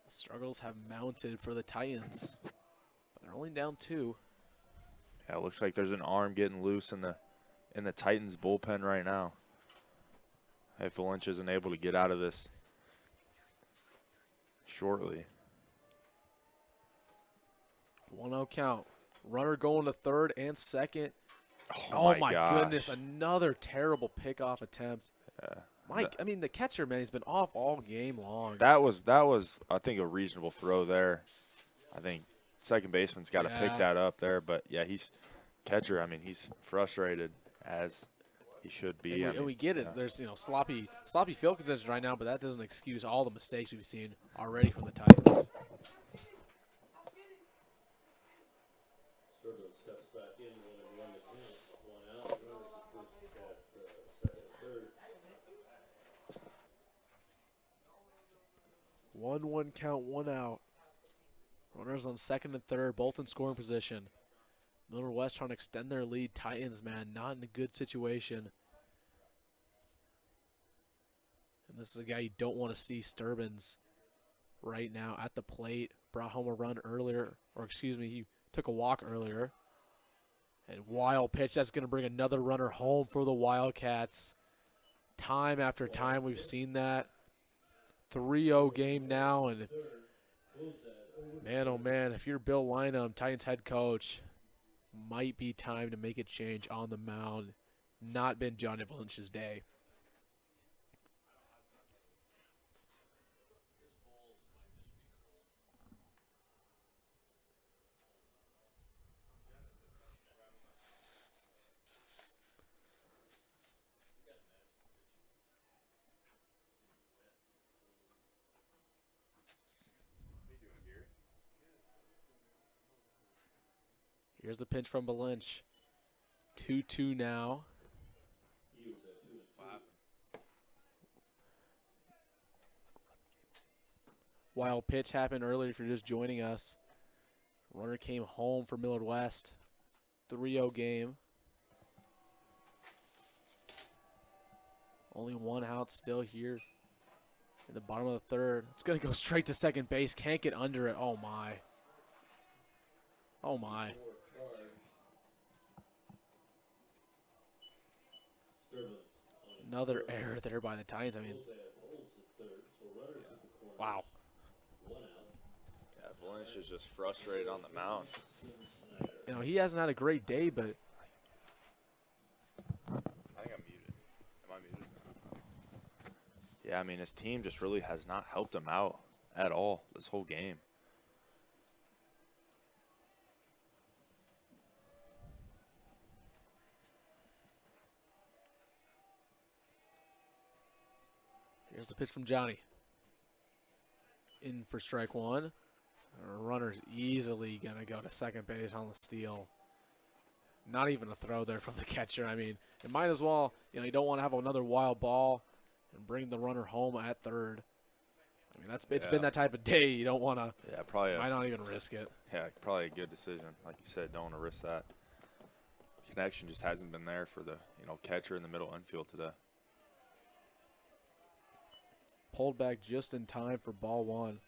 S1: The struggles have mounted for the Titans, but they're only down 2.
S2: Yeah, it looks like there's an arm getting loose in the Titans bullpen right now. If Lynch isn't able to get out of this shortly.
S1: 1-0 count. Runner going to third and second.
S2: Oh,
S1: Oh my
S2: gosh.
S1: goodness, another terrible pickoff attempt.
S2: Yeah.
S1: Mike, I mean, the catcher, man, he's been off all game long.
S2: That was I think a reasonable throw there. I think second baseman's got to
S1: Yeah.
S2: pick that up there, but yeah, he's catcher. I mean, he's frustrated as he should be.
S1: And we get it.
S2: yeah.
S1: There's sloppy field conditions right now, but that doesn't excuse all the mistakes we've seen already from the Titans.
S3: Sterling steps back in, one to count, 1 out. Runners at first, second, third.
S1: 1-1 count, 1 out. Runners on second and third, both in scoring position. Millard West trying to extend their lead. Titans, man, not in a good situation. And This is a guy you don't want to see, Sturbins, right now at the plate. Brought home a run earlier, or excuse me, he took a walk earlier. And wild pitch, that's going to bring another runner home for the Wildcats. Time after time we've seen that. 3-0 game now, and man, oh man, if you're Bill Lynham, Titans head coach, might be time to make a change on the mound. Not been John Lynch's day. Here's the pinch from Belinch. 2-2 now. Wild pitch happened earlier if you're just joining us. Runner came home for Millard West. 3-0 game. Only one out still here in the bottom of the third. It's going to go straight to second base. Can't get under it. Oh, my. Oh, my. Another error there by the Titans. I mean, wow.
S2: Yeah, Valencia is just frustrated on the mound.
S1: You know, he hasn't had a great day, but
S2: I think I'm muted. Am I muted? Yeah, I mean, his team just really has not helped him out at all this whole game.
S1: here's the pitch from Johnny. In for strike one. Runner's easily going to go to second base on the steal. Not even a throw there from the catcher. I mean, it might as well, you know, you don't want to have another wild ball and bring the runner home at third. I mean, it's been that type of day. You don't want to.
S2: Yeah, probably.
S1: Might not even risk it.
S2: Yeah, probably a good decision. Like you said, don't want to risk that. Connection just hasn't been there for the catcher in the middle infield today.
S1: Pulled back just in time for ball one.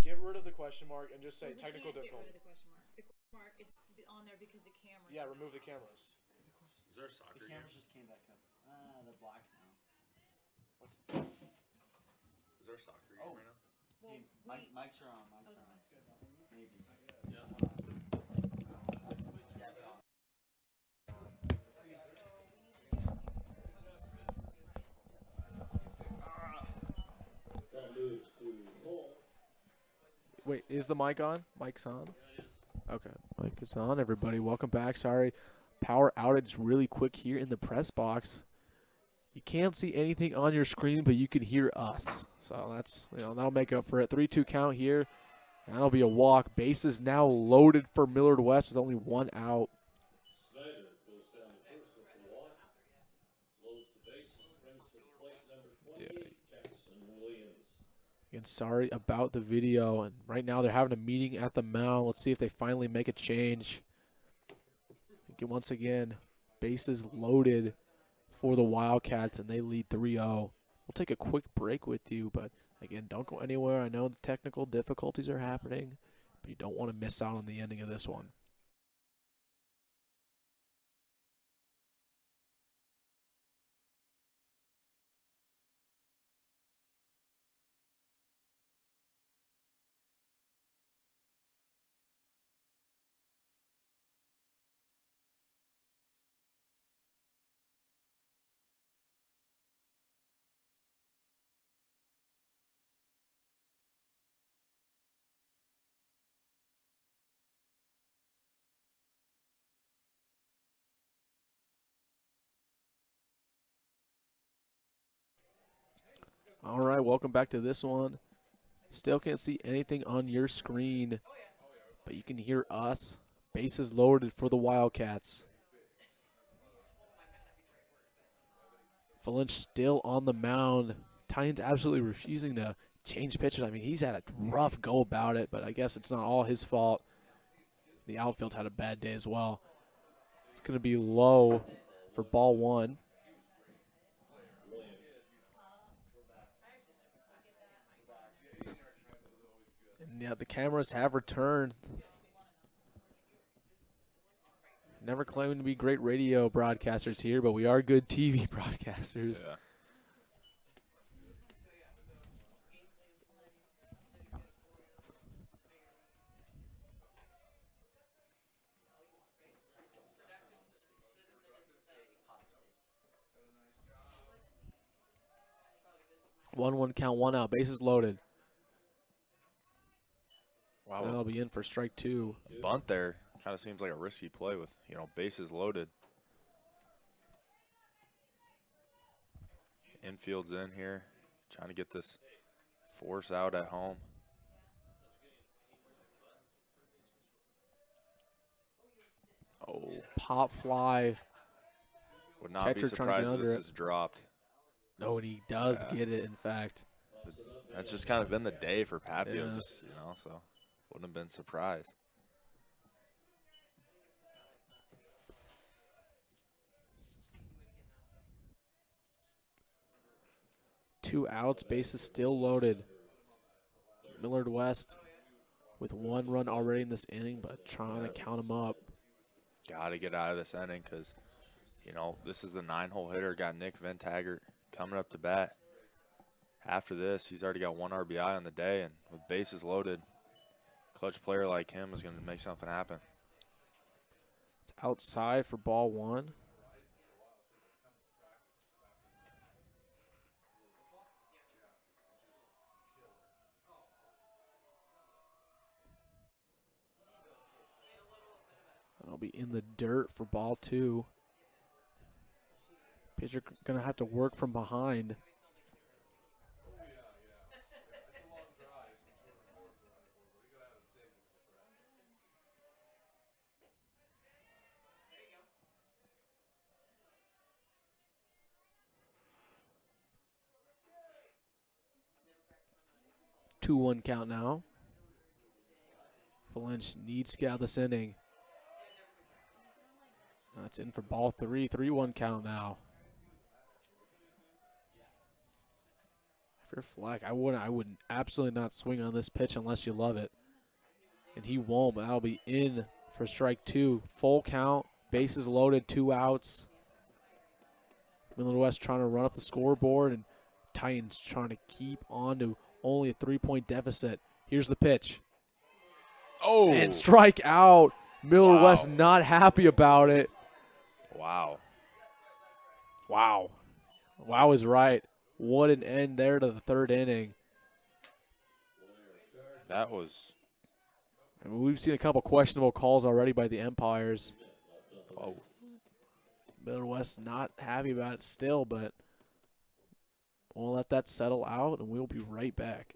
S1: Get rid of the question mark and just say technical difficulty.
S4: Get rid of the question mark. The question mark is on there because the camera.
S1: Yeah, remove the cameras.
S2: Is there a soccer
S5: The cameras just came back up. They're black now.
S2: Is there a soccer game right now?
S4: Well,
S5: Hey, mics are on. Mics are on. Maybe.
S3: That moves to full.
S1: Wait, is the mic on? Mic's on? Okay, mic is on, everybody. Welcome back. Sorry, power outage really quick here in the press box. You can't see anything on your screen, but you can hear us. So that's, that'll make up for it. 3-2 count here. That'll be a walk. Bases now loaded for Millard West with only one out.
S3: Snyder goes down first with the walk. loads the bases, brings to the plate number 28, Jackson Williams.
S1: Again, sorry about the video. And right now they're having a meeting at the mound. Let's see if they finally make a change. Again, once again, bases loaded for the Wildcats, and they lead 3-0. We'll take a quick break with you, but again, don't go anywhere. I know the technical difficulties are happening, but you don't want to miss out on the ending of this one. All right, welcome back to this one. Still can't see anything on your screen, but you can hear us. Bases loaded for the Wildcats. Lynch still on the mound. Tyen's absolutely refusing to change pitches. I mean, he's had a rough go about it, but I guess it's not all his fault. The outfield had a bad day as well. It's going to be low for ball one. And yeah, the cameras have returned. Never claimed to be great radio broadcasters here, but we are good TV broadcasters.
S2: Yeah.
S1: One count, one out. Bases loaded.
S2: Wow.
S1: That'll be in for strike two.
S2: Bunt there kind of seems like a risky play with, bases loaded. Infield's in here, trying to get this force out at home. Oh,
S1: Pop fly.
S2: would not be
S1: Catcher trying to get
S2: surprised if
S1: under
S2: this
S1: it.
S2: is dropped.
S1: No, and he does get it, in fact.
S2: That's just kind of been the day for Papio,
S1: Yeah.
S2: just, so wouldn't have been surprised.
S1: Two outs, bases still loaded. Millard West with one run already in this inning, but trying to count him up.
S2: Got to get out of this inning because, this is the 9-hole hitter. Got Nick Ventaggart coming up to bat. After this, he's already got one RBI on the day, and with bases loaded, clutch player like him is going to make something happen.
S1: It's outside for ball one. That'll be in the dirt for ball two. Pitcher going to have to work from behind. Two-one count now. Lynch needs to get out of this inning. That's in for ball three. 3-1 count now. If you're Fleck, I wouldn't absolutely not swing on this pitch unless you love it. And he won't, but that'll be in for strike two. Full count, bases loaded, 2 outs. Millard West trying to run up the scoreboard, and Titans trying to keep on to only a 3-point deficit. Here's the pitch.
S2: Oh!
S1: And strike out. Millard
S2: Wow.
S1: West not happy about it.
S2: Wow.
S1: Wow. Wow is right. What an end there to the third inning.
S2: That was,
S1: I mean, we've seen a couple questionable calls already by the umpires.
S2: oh,
S1: Millard West not happy about it still, but we'll let that settle out, and we'll be right back.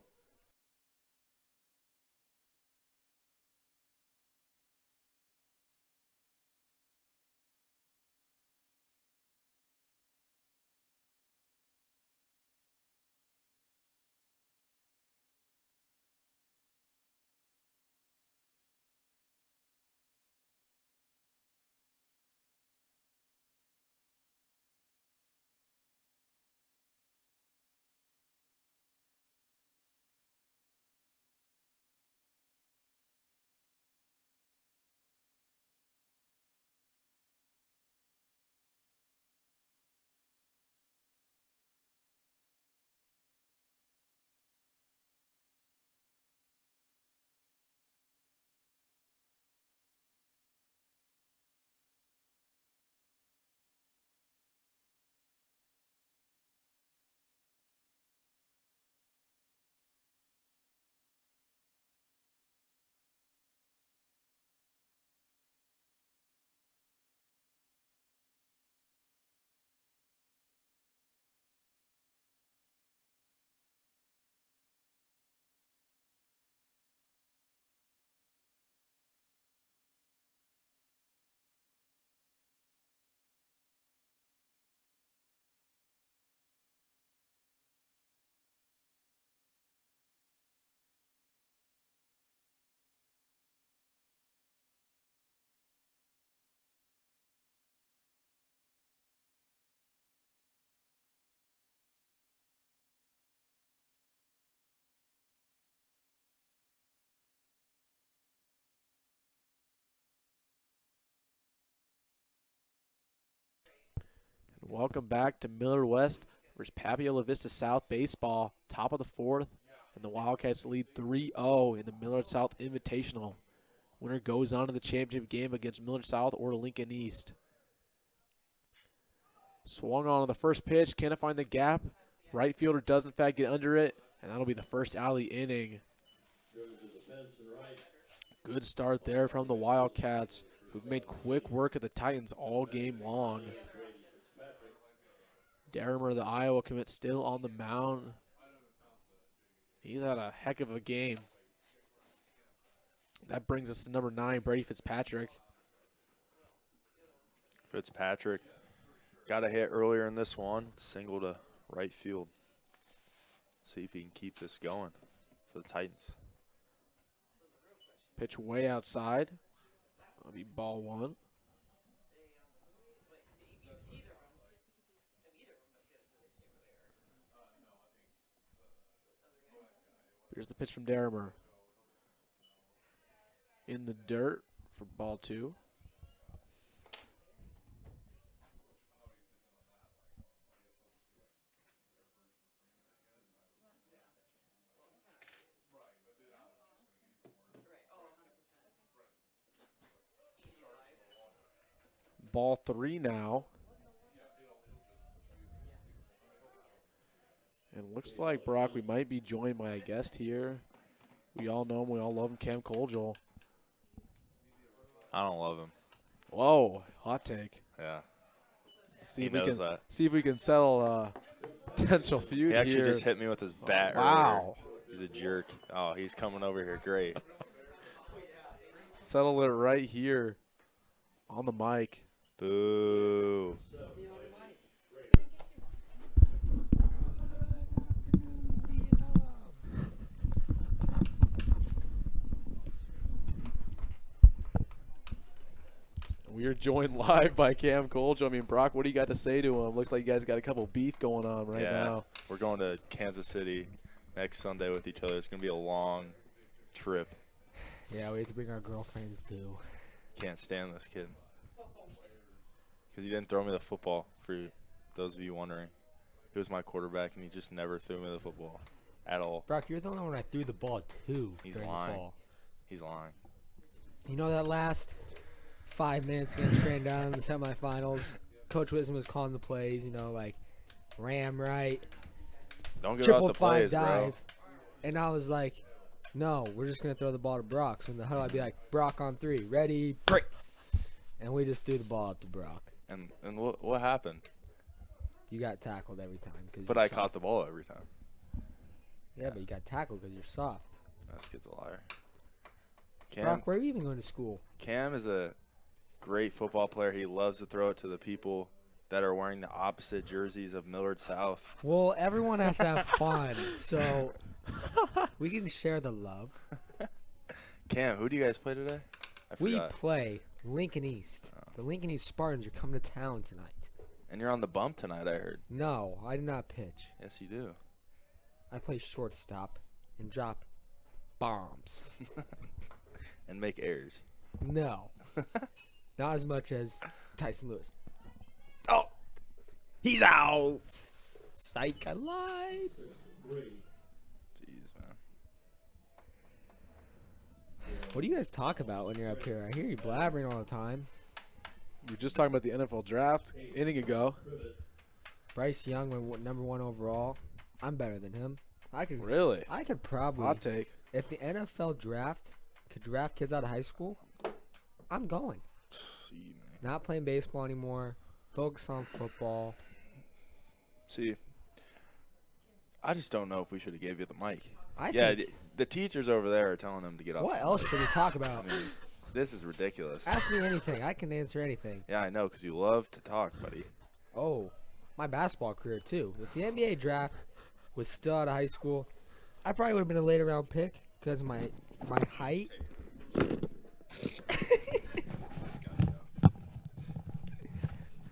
S1: welcome back to Millard West versus Papio La Vista South baseball. Top of the fourth, and the Wildcats lead 3-0 in the Millard South Invitational. Winner goes on to the championship game against Millard South or Lincoln East. Swung on the first pitch, can't find the gap. Right fielder does in fact get under it, and that'll be the first out of the inning. Good start there from the Wildcats, who've made quick work of the Titans all game long. Derrimer, the Iowa commit, still on the mound. He's had a heck of a game. That brings us to number 9, Brady Fitzpatrick.
S2: Fitzpatrick got a hit earlier in this one, single to right field. See if he can keep this going for the Titans.
S1: Pitch way outside. That'll be ball 1. Here's the pitch from Derrimer. In the dirt for ball 2. Ball 3 now. And looks like, Brock, we might be joined by a guest here. We all know him. We all love him, Cam Colgel.
S2: I don't love him.
S1: Whoa, hot take.
S2: Yeah.
S1: See
S2: He
S1: if we
S2: knows
S1: can
S2: that.
S1: see if we can settle a potential feud
S2: He actually
S1: here.
S2: just hit me with his bat
S1: Wow.
S2: earlier. He's a jerk. Oh, he's coming over here. Great.
S1: Settle it right here on the mic.
S2: Boo.
S1: We are joined live by Cam Colgel. I mean, Brock, what do you got to say to him? Looks like you guys got a couple beef going on right now.
S2: We're going to Kansas City next Sunday with each other. It's going to be a long trip.
S6: Yeah, we have to bring our girlfriends too.
S2: Can't stand this kid. Because he didn't throw me the football, for those of you wondering. He was my quarterback, and he just never threw me the football at all.
S6: Brock, you're the only one I threw the ball to
S2: He's
S6: during
S2: lying.
S6: the fall.
S2: He's lying.
S6: You know that last 5 minutes against Grand Down in the semifinals, Coach Wisdom was calling the plays, you know, like ram right,
S2: Don't give
S6: triple
S2: out the
S6: 5
S2: plays,
S6: dive.
S2: bro.
S6: And I was like, no, we're just going to throw the ball to Brock. So in the huddle, I'd be like, Brock on 3, ready, break. And we just threw the ball up to Brock.
S2: And what happened?
S6: You got tackled every time.
S2: But I caught the ball every time.
S6: Yeah, but you got tackled because you're soft.
S2: This kid's a liar.
S6: Brock, where are you even going to school?
S2: Cam is a great football player. He loves to throw it to the people that are wearing the opposite jerseys of Millard South.
S6: Well, everyone has to have fun, so we can share the love.
S2: Cam, who do you guys play today? I
S6: We
S2: forgot.
S6: play Lincoln East. The Lincoln East Spartans are coming to town tonight.
S2: And you're on the bump tonight, I heard.
S6: No, I do not pitch.
S2: Yes, you do.
S6: I play shortstop and drop bombs.
S2: And make errors.
S6: No. Not as much as Tyson Lewis. Oh! He's out! Psych, I lied.
S2: Jeez, man.
S6: What do you guys talk about when you're up here? I hear you blabbering all the time.
S1: We were just talking about the NFL draft inning ago.
S6: Bryce Young went number 1 overall. I'm better than him. I could
S1: Really?
S6: probably,
S1: Hot take.
S6: if the NFL draft could draft kids out of high school, I'm going.
S2: See, man.
S6: Not playing baseball anymore. Focus on football.
S2: See, I just don't know if we should have gave you the mic.
S6: I
S2: Yeah,
S6: think,
S2: the teachers over there are telling him to get off.
S6: what
S2: the
S6: else
S2: mic.
S6: should we talk about?
S2: I mean, this is ridiculous.
S6: Ask me anything. I can answer anything.
S2: Yeah, I know, because you love to talk, buddy.
S6: Oh, my basketball career, too. If the NBA draft was still out of high school, I probably would have been a later round pick because of my height.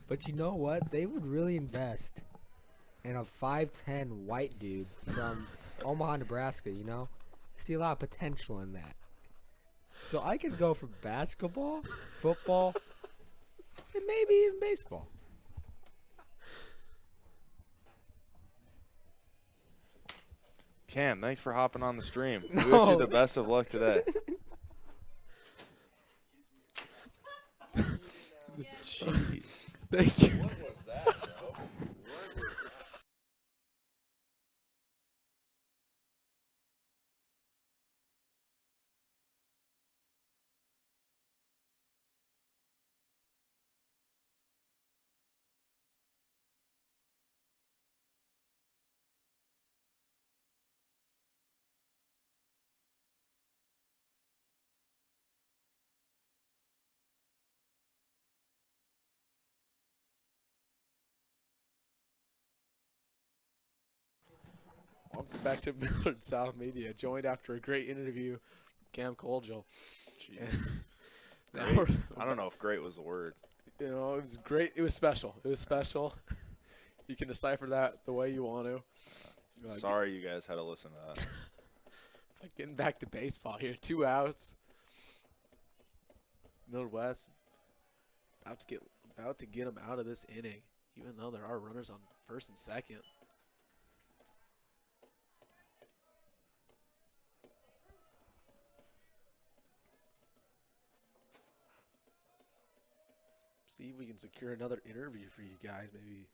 S6: But you know what? They would really invest in a 5'10" white dude from Omaha, Nebraska, you know? I see a lot of potential in that. So I could go for basketball, football, and maybe even baseball.
S2: Cam, thanks for hopping on the stream. We wish
S6: No.
S2: you the best of luck today. Jeez.
S1: Thank you.
S2: What was that, bro?
S1: Welcome back to Millard South Media. Joined after a great interview, Cam Colgill. Now
S2: Great.
S1: we're-
S2: I don't know if great was the word.
S1: You know, it was great. It was special. It was special. You can decipher that the way you want to.
S2: Sorry you guys had to listen to that.
S1: Like getting back to baseball here. 2 outs. Millard West about to get them out of this inning, even though there are runners on first and second. See if we can secure another interview for you guys, maybe.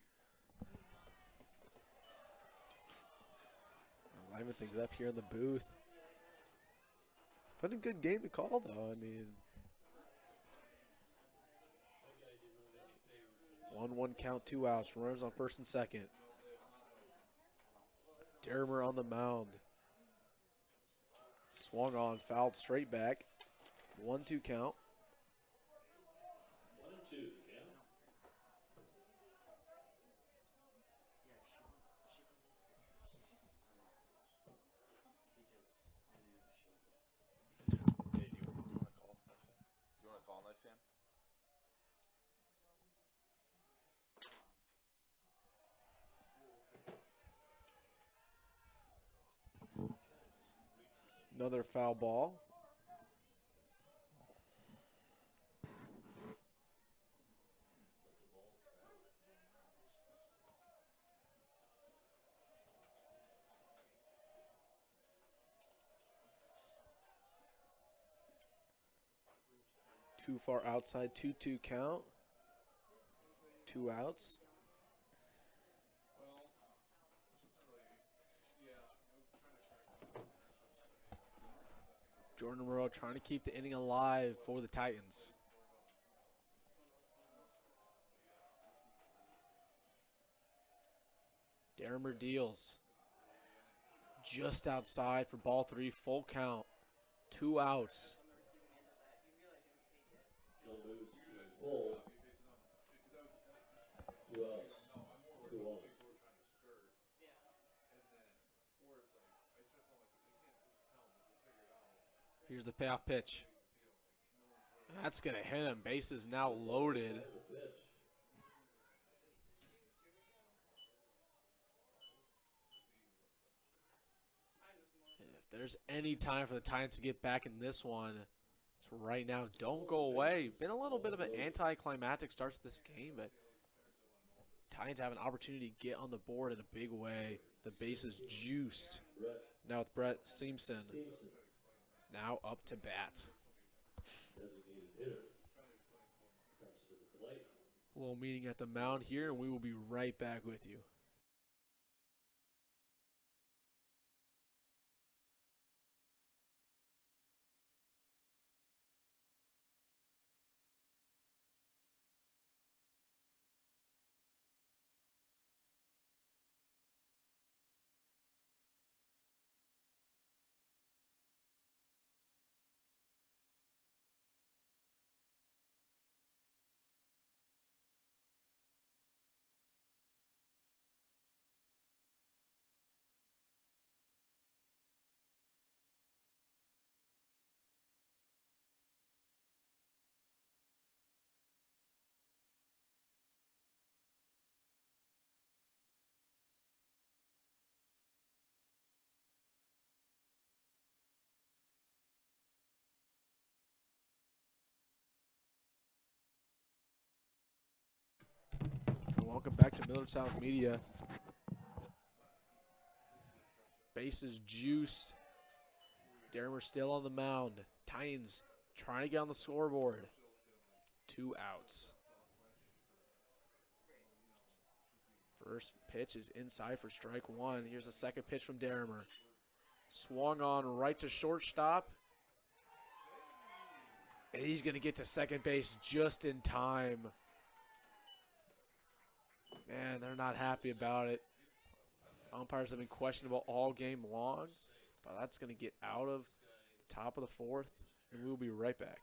S1: Liven things up here in the booth. It's been a good game to call, though. I mean, 1-1 count, 2 outs. Runners on first and second. Dermer on the mound. Swung on, fouled straight back. 1-2 count.
S3: 1-2, Cam.
S2: Hey, do you want to call next game? Do you want to call next game?
S1: Another foul ball. Too far outside, 2-2 count. 2 outs. Jordan Monroe trying to keep the inning alive for the Titans. Dermer deals. Just outside for ball 3, full count. 2 outs.
S3: No moves to full. 2 outs. 2-1.
S1: Here's the payoff pitch. That's going to hit him. Base is now loaded.
S3: The pitch.
S1: And if there's any time for the Titans to get back in this one, it's right now. Don't go away. Been a little bit of an anticlimactic start to this game, but Titans have an opportunity to get on the board in a big way. The base is juiced.
S3: Brett
S1: Now with Brett Simpson
S3: Stevenson,
S1: now up to bat.
S3: designated hitter, comes to the plate.
S1: A little meeting at the mound here, and we will be right back with you. Welcome back to Millard South Media. Bases juiced. Dermer still on the mound. Titans trying to get on the scoreboard. 2 outs. First pitch is inside for strike 1. Here's the second pitch from Dermer. Swung on right to shortstop. And he's going to get to second base just in time. Man, they're not happy about it. Umpires have been questionable all game long. But that's going to get out of the top of the 4th. And we'll be right back.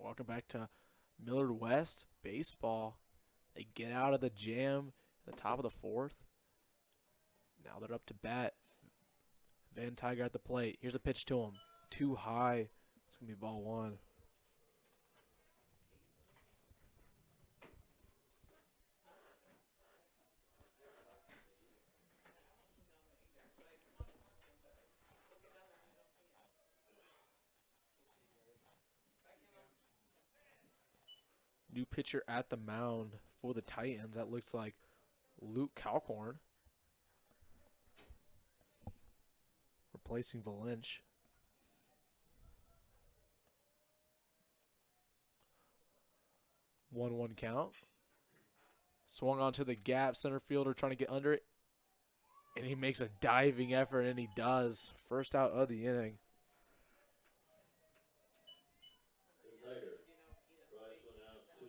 S1: Welcome back to Millard West baseball. They get out of the jam at the top of the 4th. Now they're up to bat. Van Tiger at the plate. Here's a pitch to him. Too high. It's going to be ball 1. New pitcher at the mound for the Titans. That looks like Luke Calcorn. Replacing Valench. One count. Swung onto the gap. Center fielder trying to get under it. And he makes a diving effort, and he does. First out of the inning.
S3: Tiger drives one out to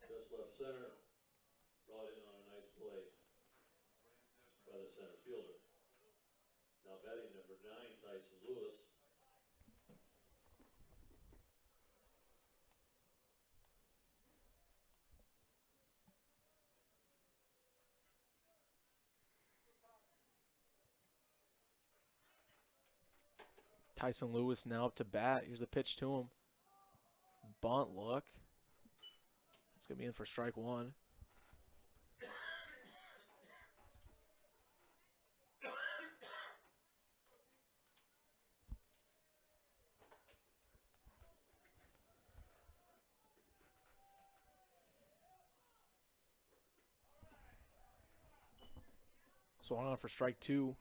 S3: just left center. Brought in on a nice play by the center fielder. Now batting number 9, Tyson Lewis.
S1: Tyson Lewis now up to bat. Here's the pitch to him. Bunt look. It's going to be in for strike 1. Swung on for strike 2.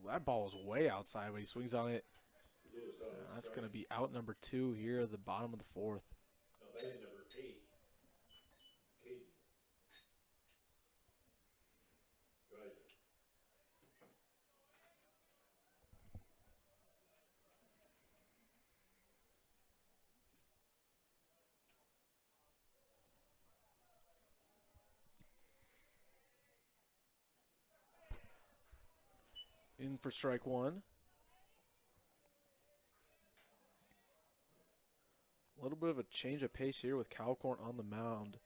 S1: That ball was way outside, but he swings on it. That's going to be out number 2 here at the bottom of the 4th.
S3: Now batting number 8, Caden. Riser.
S1: In for strike 1. A little bit of a change of pace here with Calcorn on the mound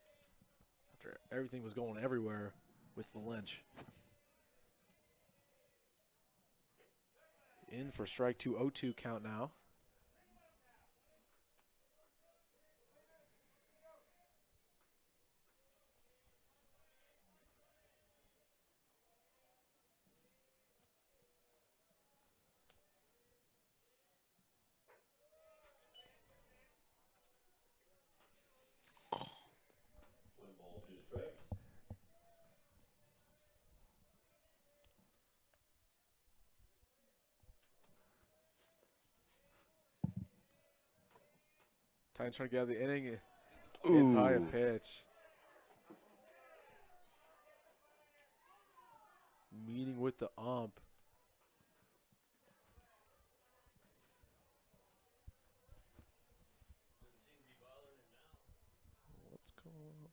S1: after everything was going everywhere with the Lynch. In for strike 2, 0-2 count now.
S3: One ball, 2 strikes.
S1: Titans trying to get out of the inning. Hit by a
S2: Ooh.
S1: pitch. Meeting with the ump. What's going on?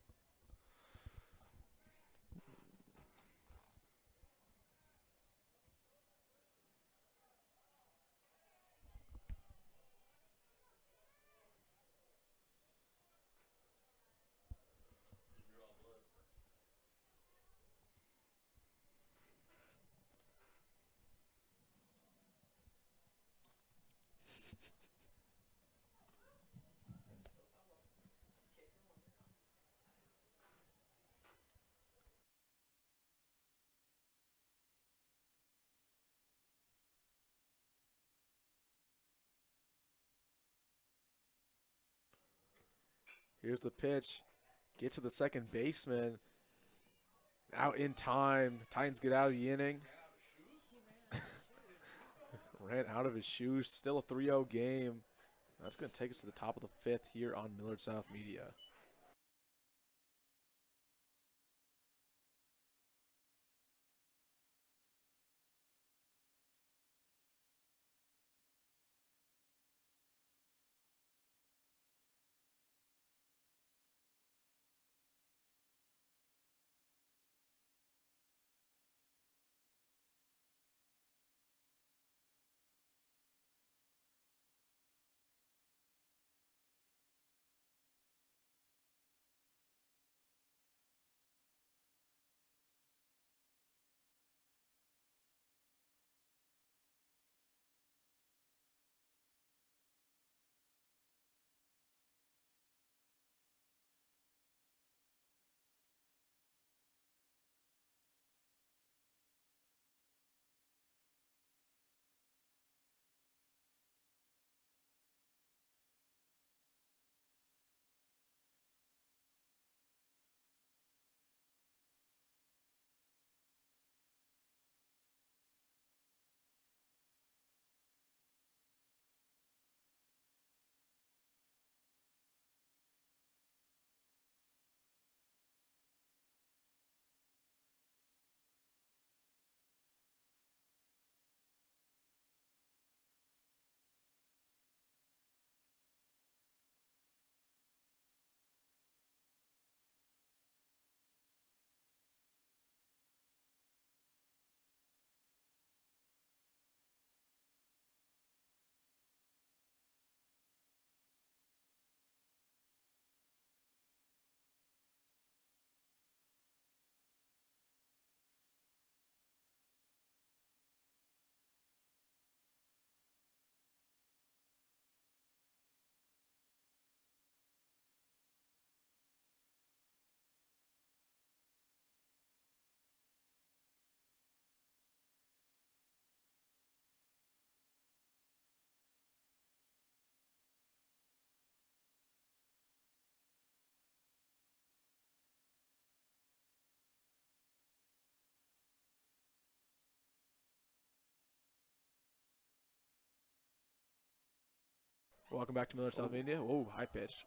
S1: Here's the pitch. Get to the second baseman. Out in time. Titans get out of the inning. Ran out of his shoes. Still a 3-0 game. That's going to take us to the top of the 5th here on Millard South Media. Welcome back to Millard, South India. Oh, high pitch.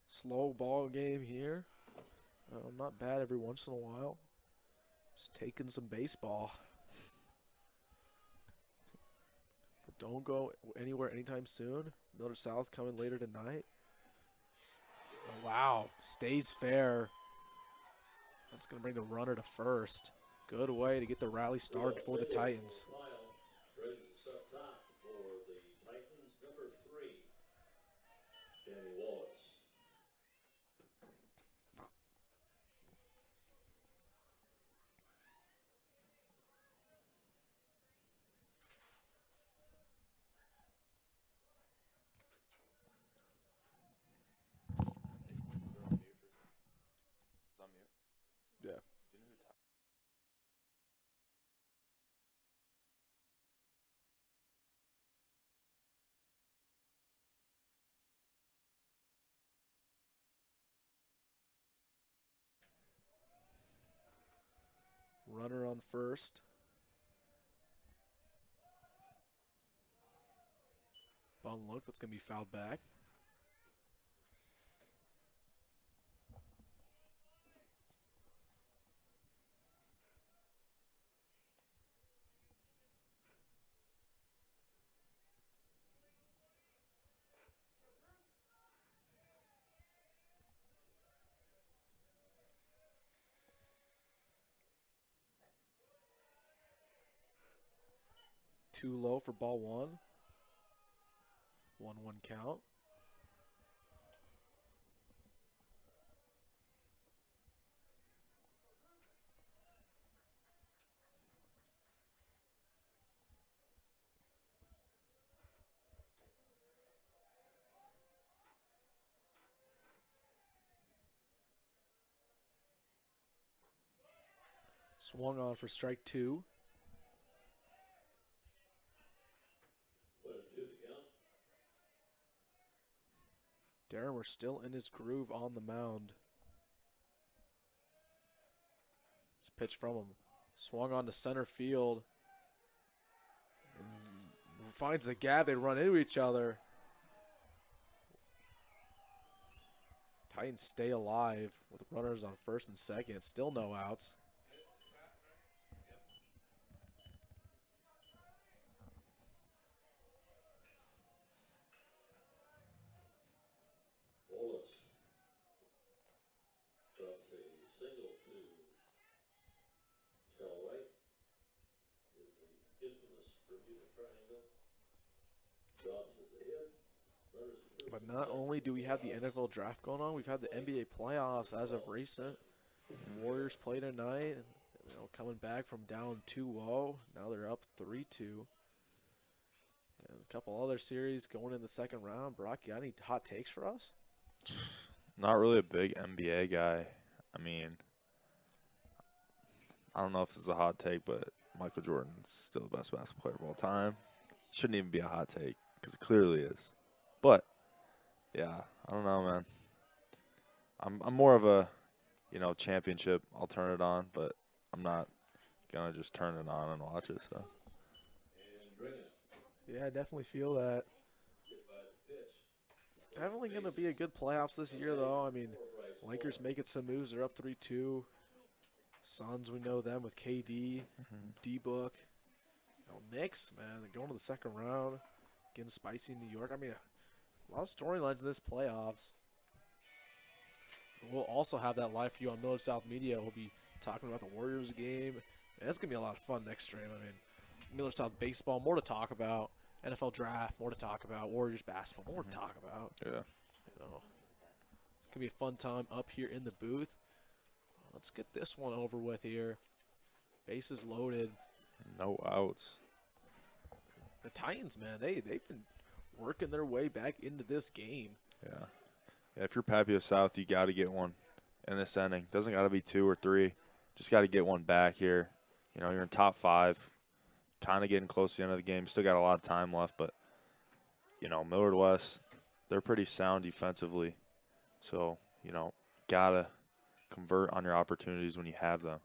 S1: Slow ball game here. Not bad every once in a while. Just taking some baseball. But don't go anywhere anytime soon. Millard South coming later tonight. Oh, wow. Stays fair. That's going to bring the runner to first. Good way to get the rally started for the Titans.
S3: Raises up top for the Titans, number 3, Danny Wallace.
S2: It's on mute.
S1: Yeah. Runner on first. Ball look, that's going to be fouled back. Too low for ball one. 1-1 count. Swung on for strike 2. Darren, we're still in his groove on the mound. This pitch from him. Swung on to center field. And finds the gap. They run into each other. Titans stay alive with runners on first and second. Still no outs. But not only do we have the NFL draft going on, we've had the NBA playoffs as of recent. Warriors play tonight, coming back from down 2-0. Now they're up 3-2. And a couple other series going in the second round. Brock, you got any hot takes for us?
S2: Not really a big NBA guy. I mean, I don't know if this is a hot take, but Michael Jordan's still the best basketball player of all time. Shouldn't even be a hot take because it clearly is. But yeah, I don't know, man. I'm more of a, championship. I'll turn it on, but I'm not gonna just turn it on and watch it. So.
S1: Yeah, I definitely feel that. Definitely gonna be a good playoffs this year, though. I mean, Lakers making some moves. They're up 3-2. Suns, we know them with KD, D-Book. Knicks, man, they're going to the second round, getting spicy in New York. I mean, a lot of storylines in this playoffs. We'll also have that live for you on Millard South Media. We'll be talking about the Warriors game. And that's going to be a lot of fun next stream. I mean, Millard South baseball, more to talk about. NFL draft, more to talk about. Warriors basketball, more to talk about.
S2: Yeah.
S1: It's going to be a fun time up here in the booth. Let's get this one over with here. Bases loaded.
S2: No outs.
S1: The Titans, man, they've been working their way back into this game.
S2: Yeah. Yeah, if you're Papio South, you got to get one in this inning. Doesn't got to be 2 or 3. Just got to get one back here. You're in top 5. Kind of getting close to the end of the game. Still got a lot of time left, but, Millard West, they're pretty sound defensively. So, you know, gotta convert on your opportunities when you have them.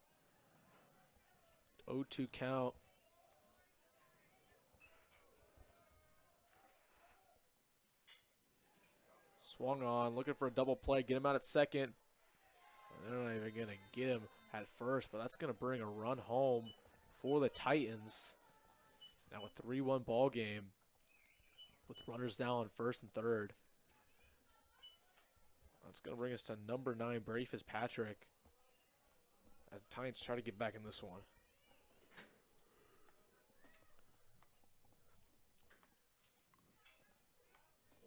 S1: 0-2 count. Swung on, looking for a double play. Get him out at second. They're not even going to get him at first, but that's going to bring a run home for the Titans. Now a 3-1 ball game with runners down on first and third. That's going to bring us to number 9, Brady Fitzpatrick, as the Titans try to get back in this one.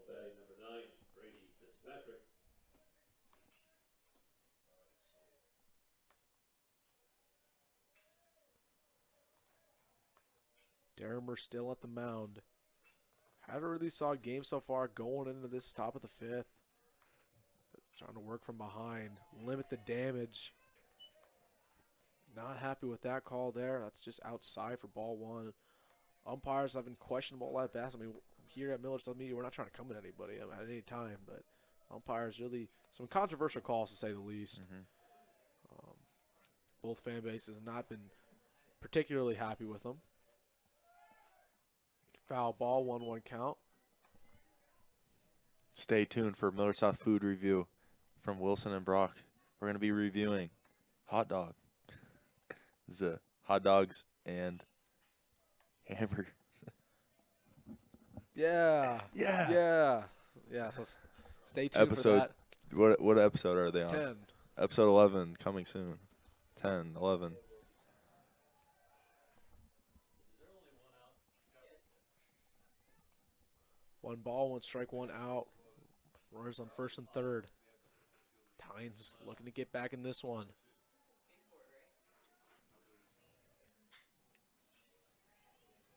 S3: Batting number 9, Brady Fitzpatrick.
S1: Derrimer still at the mound. Had a really solid game so far going into this top of the 5th. Trying to work from behind, limit the damage. Not happy with that call there. That's just outside for ball 1. Umpires have been questionable at best. I mean, here at Millard Media, we're not trying to come at anybody at any time, but umpires really, some controversial calls to say the least. Both fan bases have not been particularly happy with them. Foul ball, 1-1 count.
S2: Stay tuned for Millard South Food Review from Wilson and Brock. We're going to be reviewing hot dog. The hot dogs and hamburger.
S1: Yeah. So stay tuned for that.
S2: What episode are they on?
S1: 10.
S2: Episode 11 coming soon. 10, 11.
S1: One ball, 1 strike, 1 out. Runners on first and third. Titans looking to get back in this one.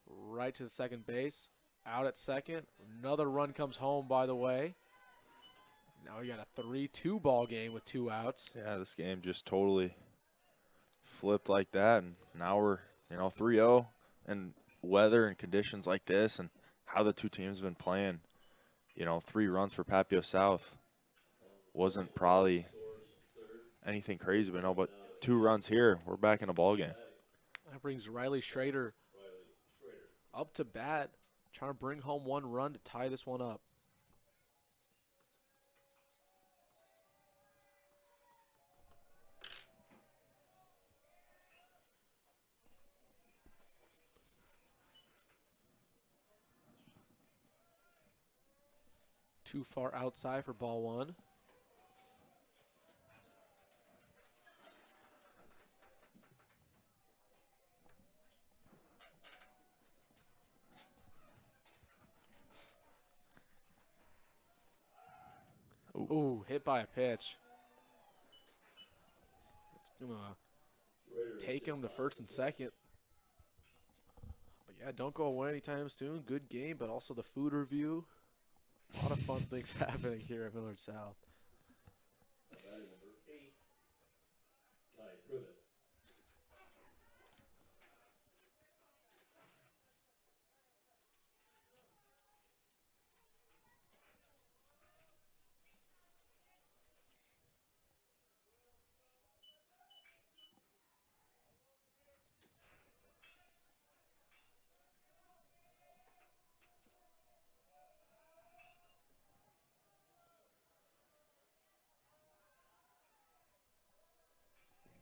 S1: Right to the second base. Out at second. Another run comes home, by the way. Now we got a 3-2 ball game with 2 outs.
S2: Yeah, this game just totally flipped like that, and now we're 3-0, and weather and conditions like this, and how the two teams have been playing. 3 runs for Papio South wasn't probably anything crazy, but 2 runs here, we're back in a ball game.
S1: That brings Riley Schrader up to bat, trying to bring home 1 run to tie this one up. Too far outside for ball 1. Ooh, hit by a pitch. It's going to take him to first and second. But yeah, don't go away anytime soon. Good game, but also the food review. A lot of fun things happening here at Millard South.
S3: Batting number 8, Ty Privet.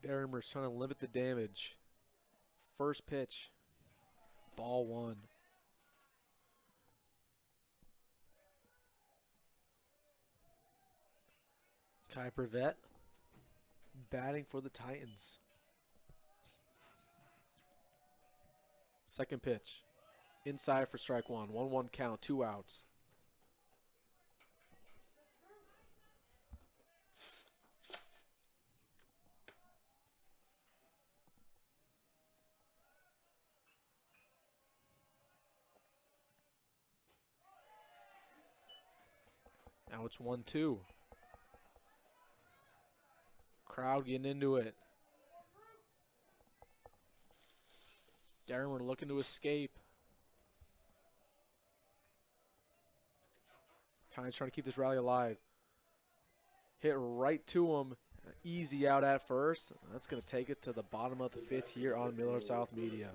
S1: Derrimer's trying to limit the damage. First pitch, ball 1. Kai Privet batting for the Titans. Second pitch, inside for strike 1. 1-1 count, 2 outs. Now it's 1-2. Crowd getting into it. Derrimer looking to escape. Tynes trying to keep this rally alive. Hit right to him. Easy out at first. That's going to take it to the bottom of the 5th here on Millard South Media.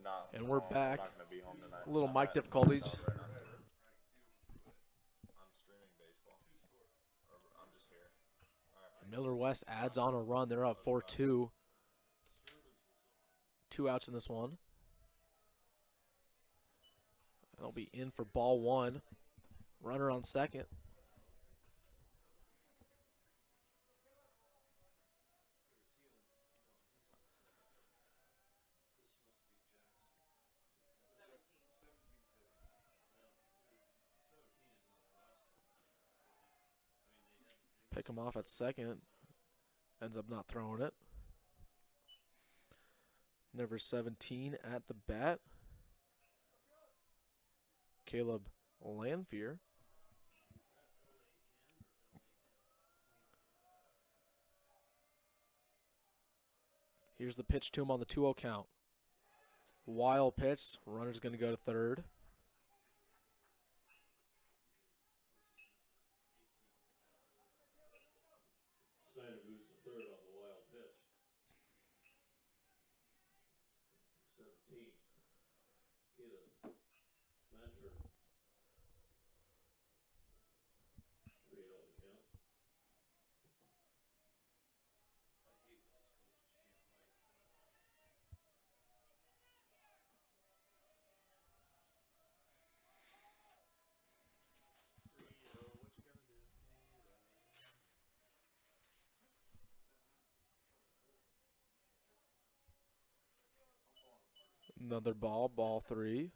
S2: not.
S1: And we're
S2: no,
S1: back.
S2: I'm not gonna be home tonight.
S1: A little
S2: I'm
S1: mic
S2: at
S1: difficulties.
S2: South right now. I'm streaming baseball. I'm just here.
S1: Millard West adds on a run. They're up 4-2. 2 outs in this one. That'll be in for ball 1. Runner on second. Pick him off at second. Ends up not throwing it. Number 17 at the bat. Caleb Lanphier. Here's the pitch to him on the 2-0 count. Wild pitch. Runner's going to go to third.
S3: Steiner moves to third on the wild pitch. 17. Caleb Lanford. 3-0 the count.
S1: Another ball. Ball 3.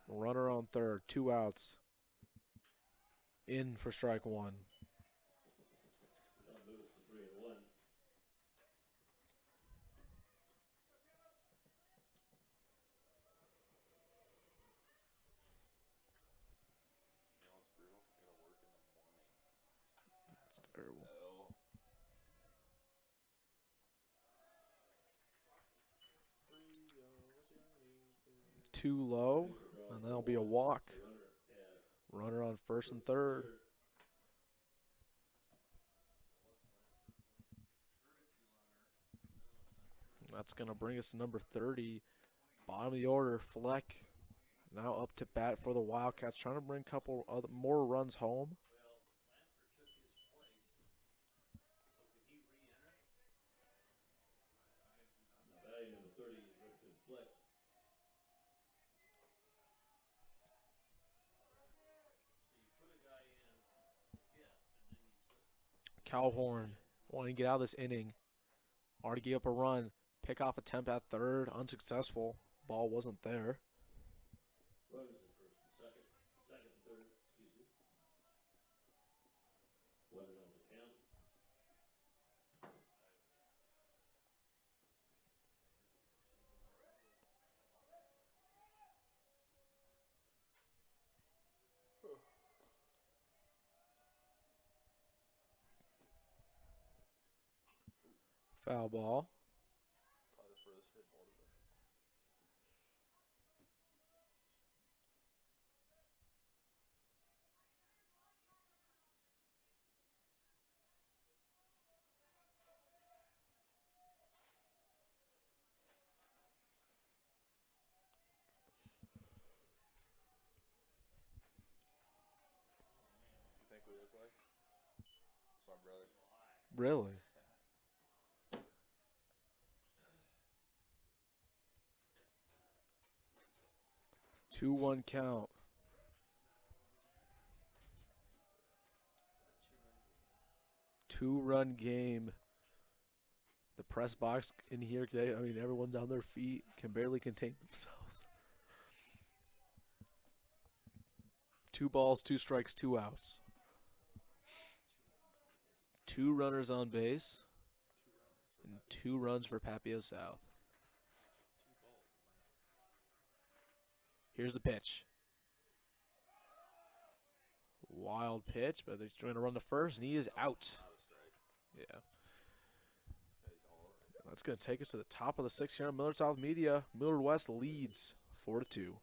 S1: Runner on third. 2 outs. In for strike 1.
S3: Now moves to 3-1.
S1: That's terrible. Too low, and that'll be a walk. Runner on first and third. That's going to bring us to number 30. Bottom of the order, Fleck. Now up to bat for the Wildcats, trying to bring a couple other more runs home.
S3: Batting number 30 is Richard Fleck.
S1: Calhorn wanting to get out of this inning. Already gave up a run. Pick off attempt at third. Unsuccessful. Ball wasn't there.
S3: Runners in first and second. Second and third, excuse me. 1-0 the count.
S1: Foul ball.
S2: Probably the furthest hit ball today. You think we look like? It's my brother.
S1: Really? 2-1 count. Two-run game. The press box in here today, I mean, everyone's on their feet, can barely contain themselves. 2 balls, 2 strikes, 2 outs. 2 runners on base, and 2 runs for Papio South. Here's the pitch. Wild pitch, but they're trying to run to first, and he is out. Yeah. That's going to take us to the top of the 6th here on Millard South Media. Millard West leads 4-2.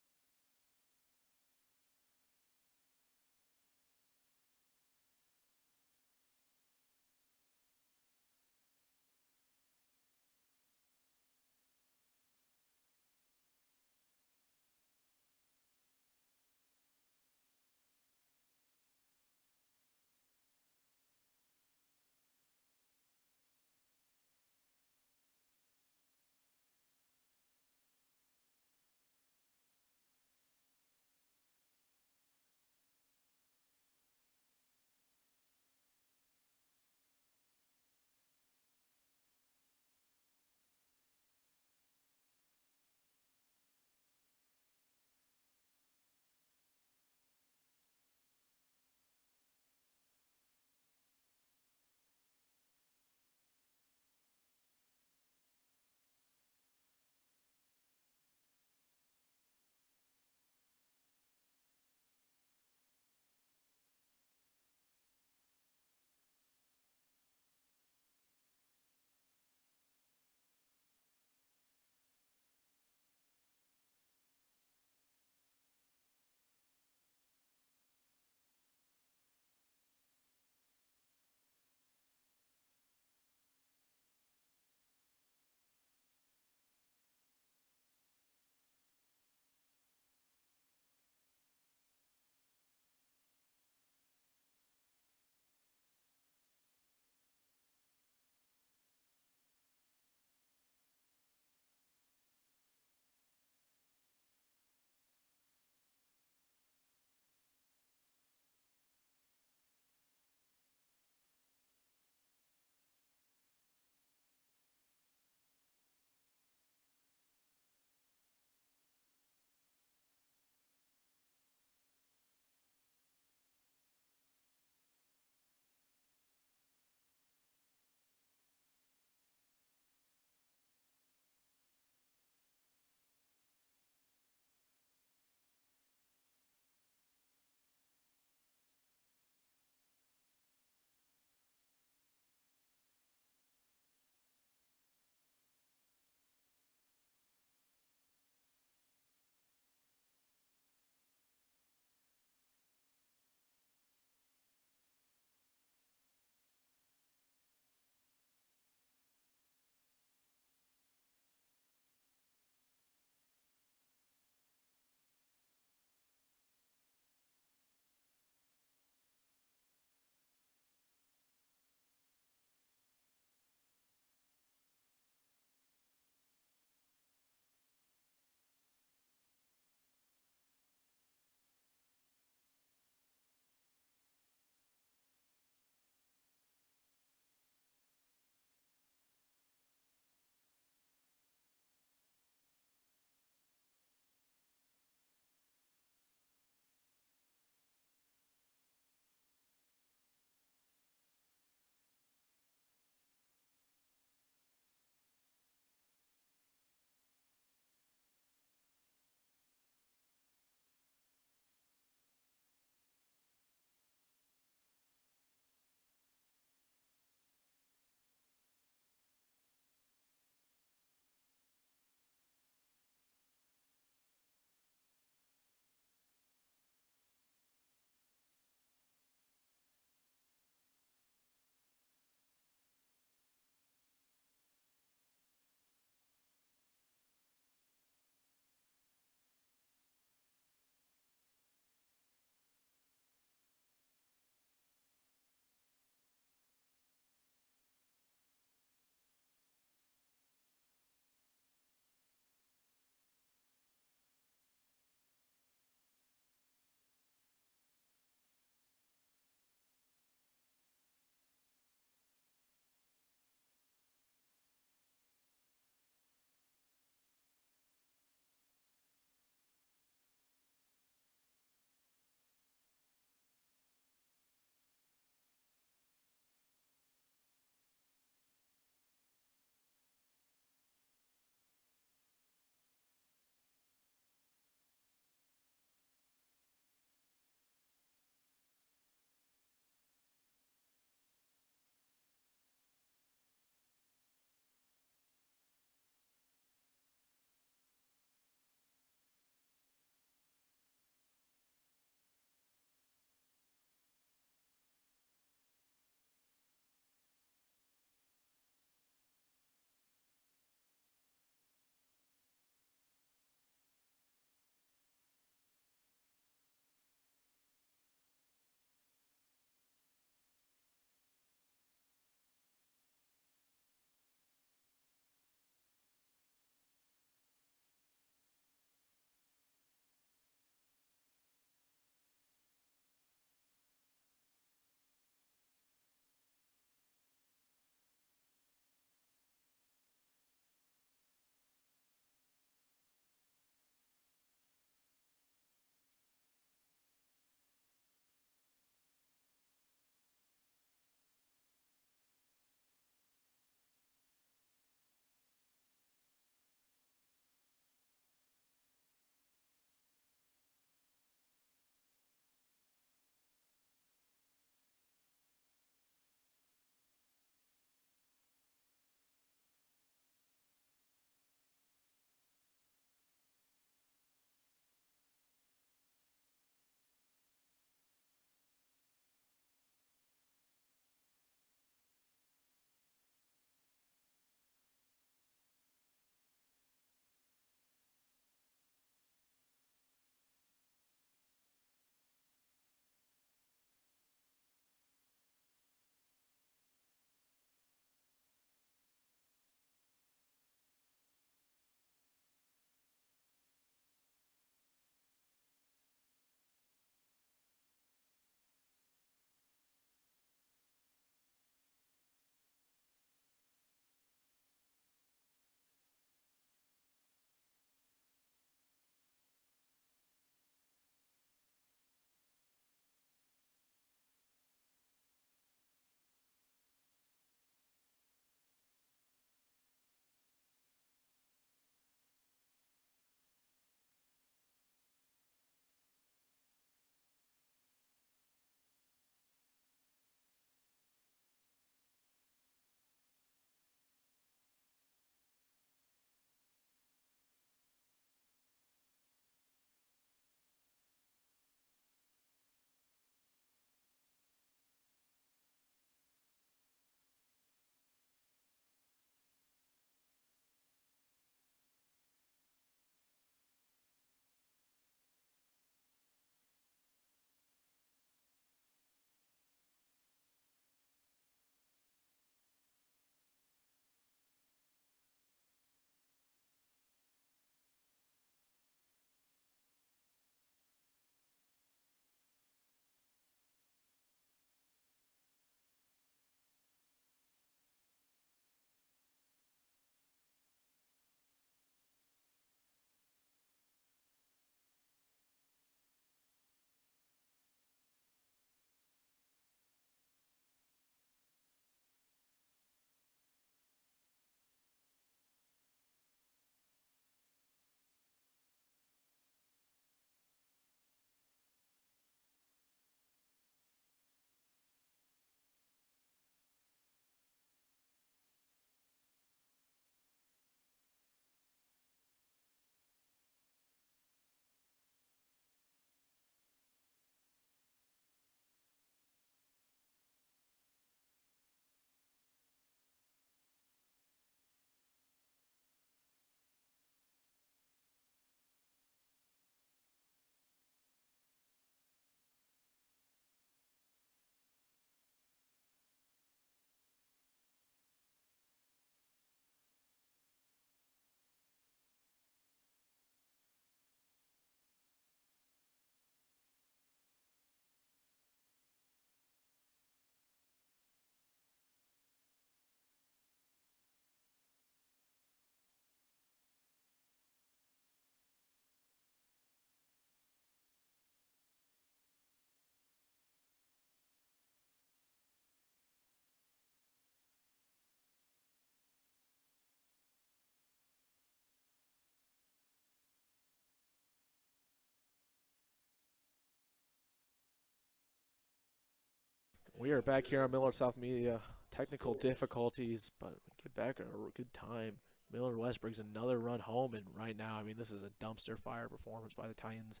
S1: We are back here on Millard South Media. Technical difficulties, but we get back at a good time. Millard West brings another run home, and right now, I mean, this is a dumpster fire performance by the Titans.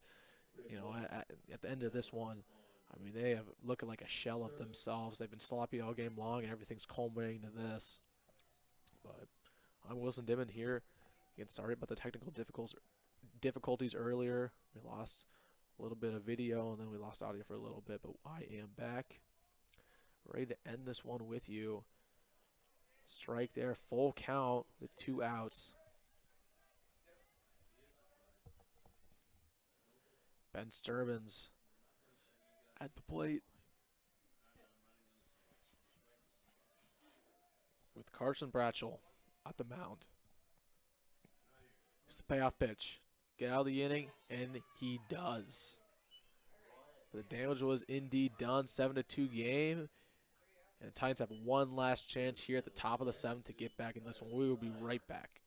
S1: You know, at the end of this one, I mean, they have looking like a shell of themselves. They've been sloppy all game long, and everything's culminating to this. But I'm Wilson Dittman here. Getting started about the technical difficulties earlier. We lost a little bit of video, and then we lost audio for a little bit, but I am back. Ready to end this one with you. Strike there, full count with 2 outs. Ben Sturbins at the plate with Carson Bratchell at the mound. It's the payoff pitch. Get out of the inning, and he does. The damage was indeed done. 7-2 game. And the Titans have one last chance here at the top of the 7th to get back in this one. We will be right back.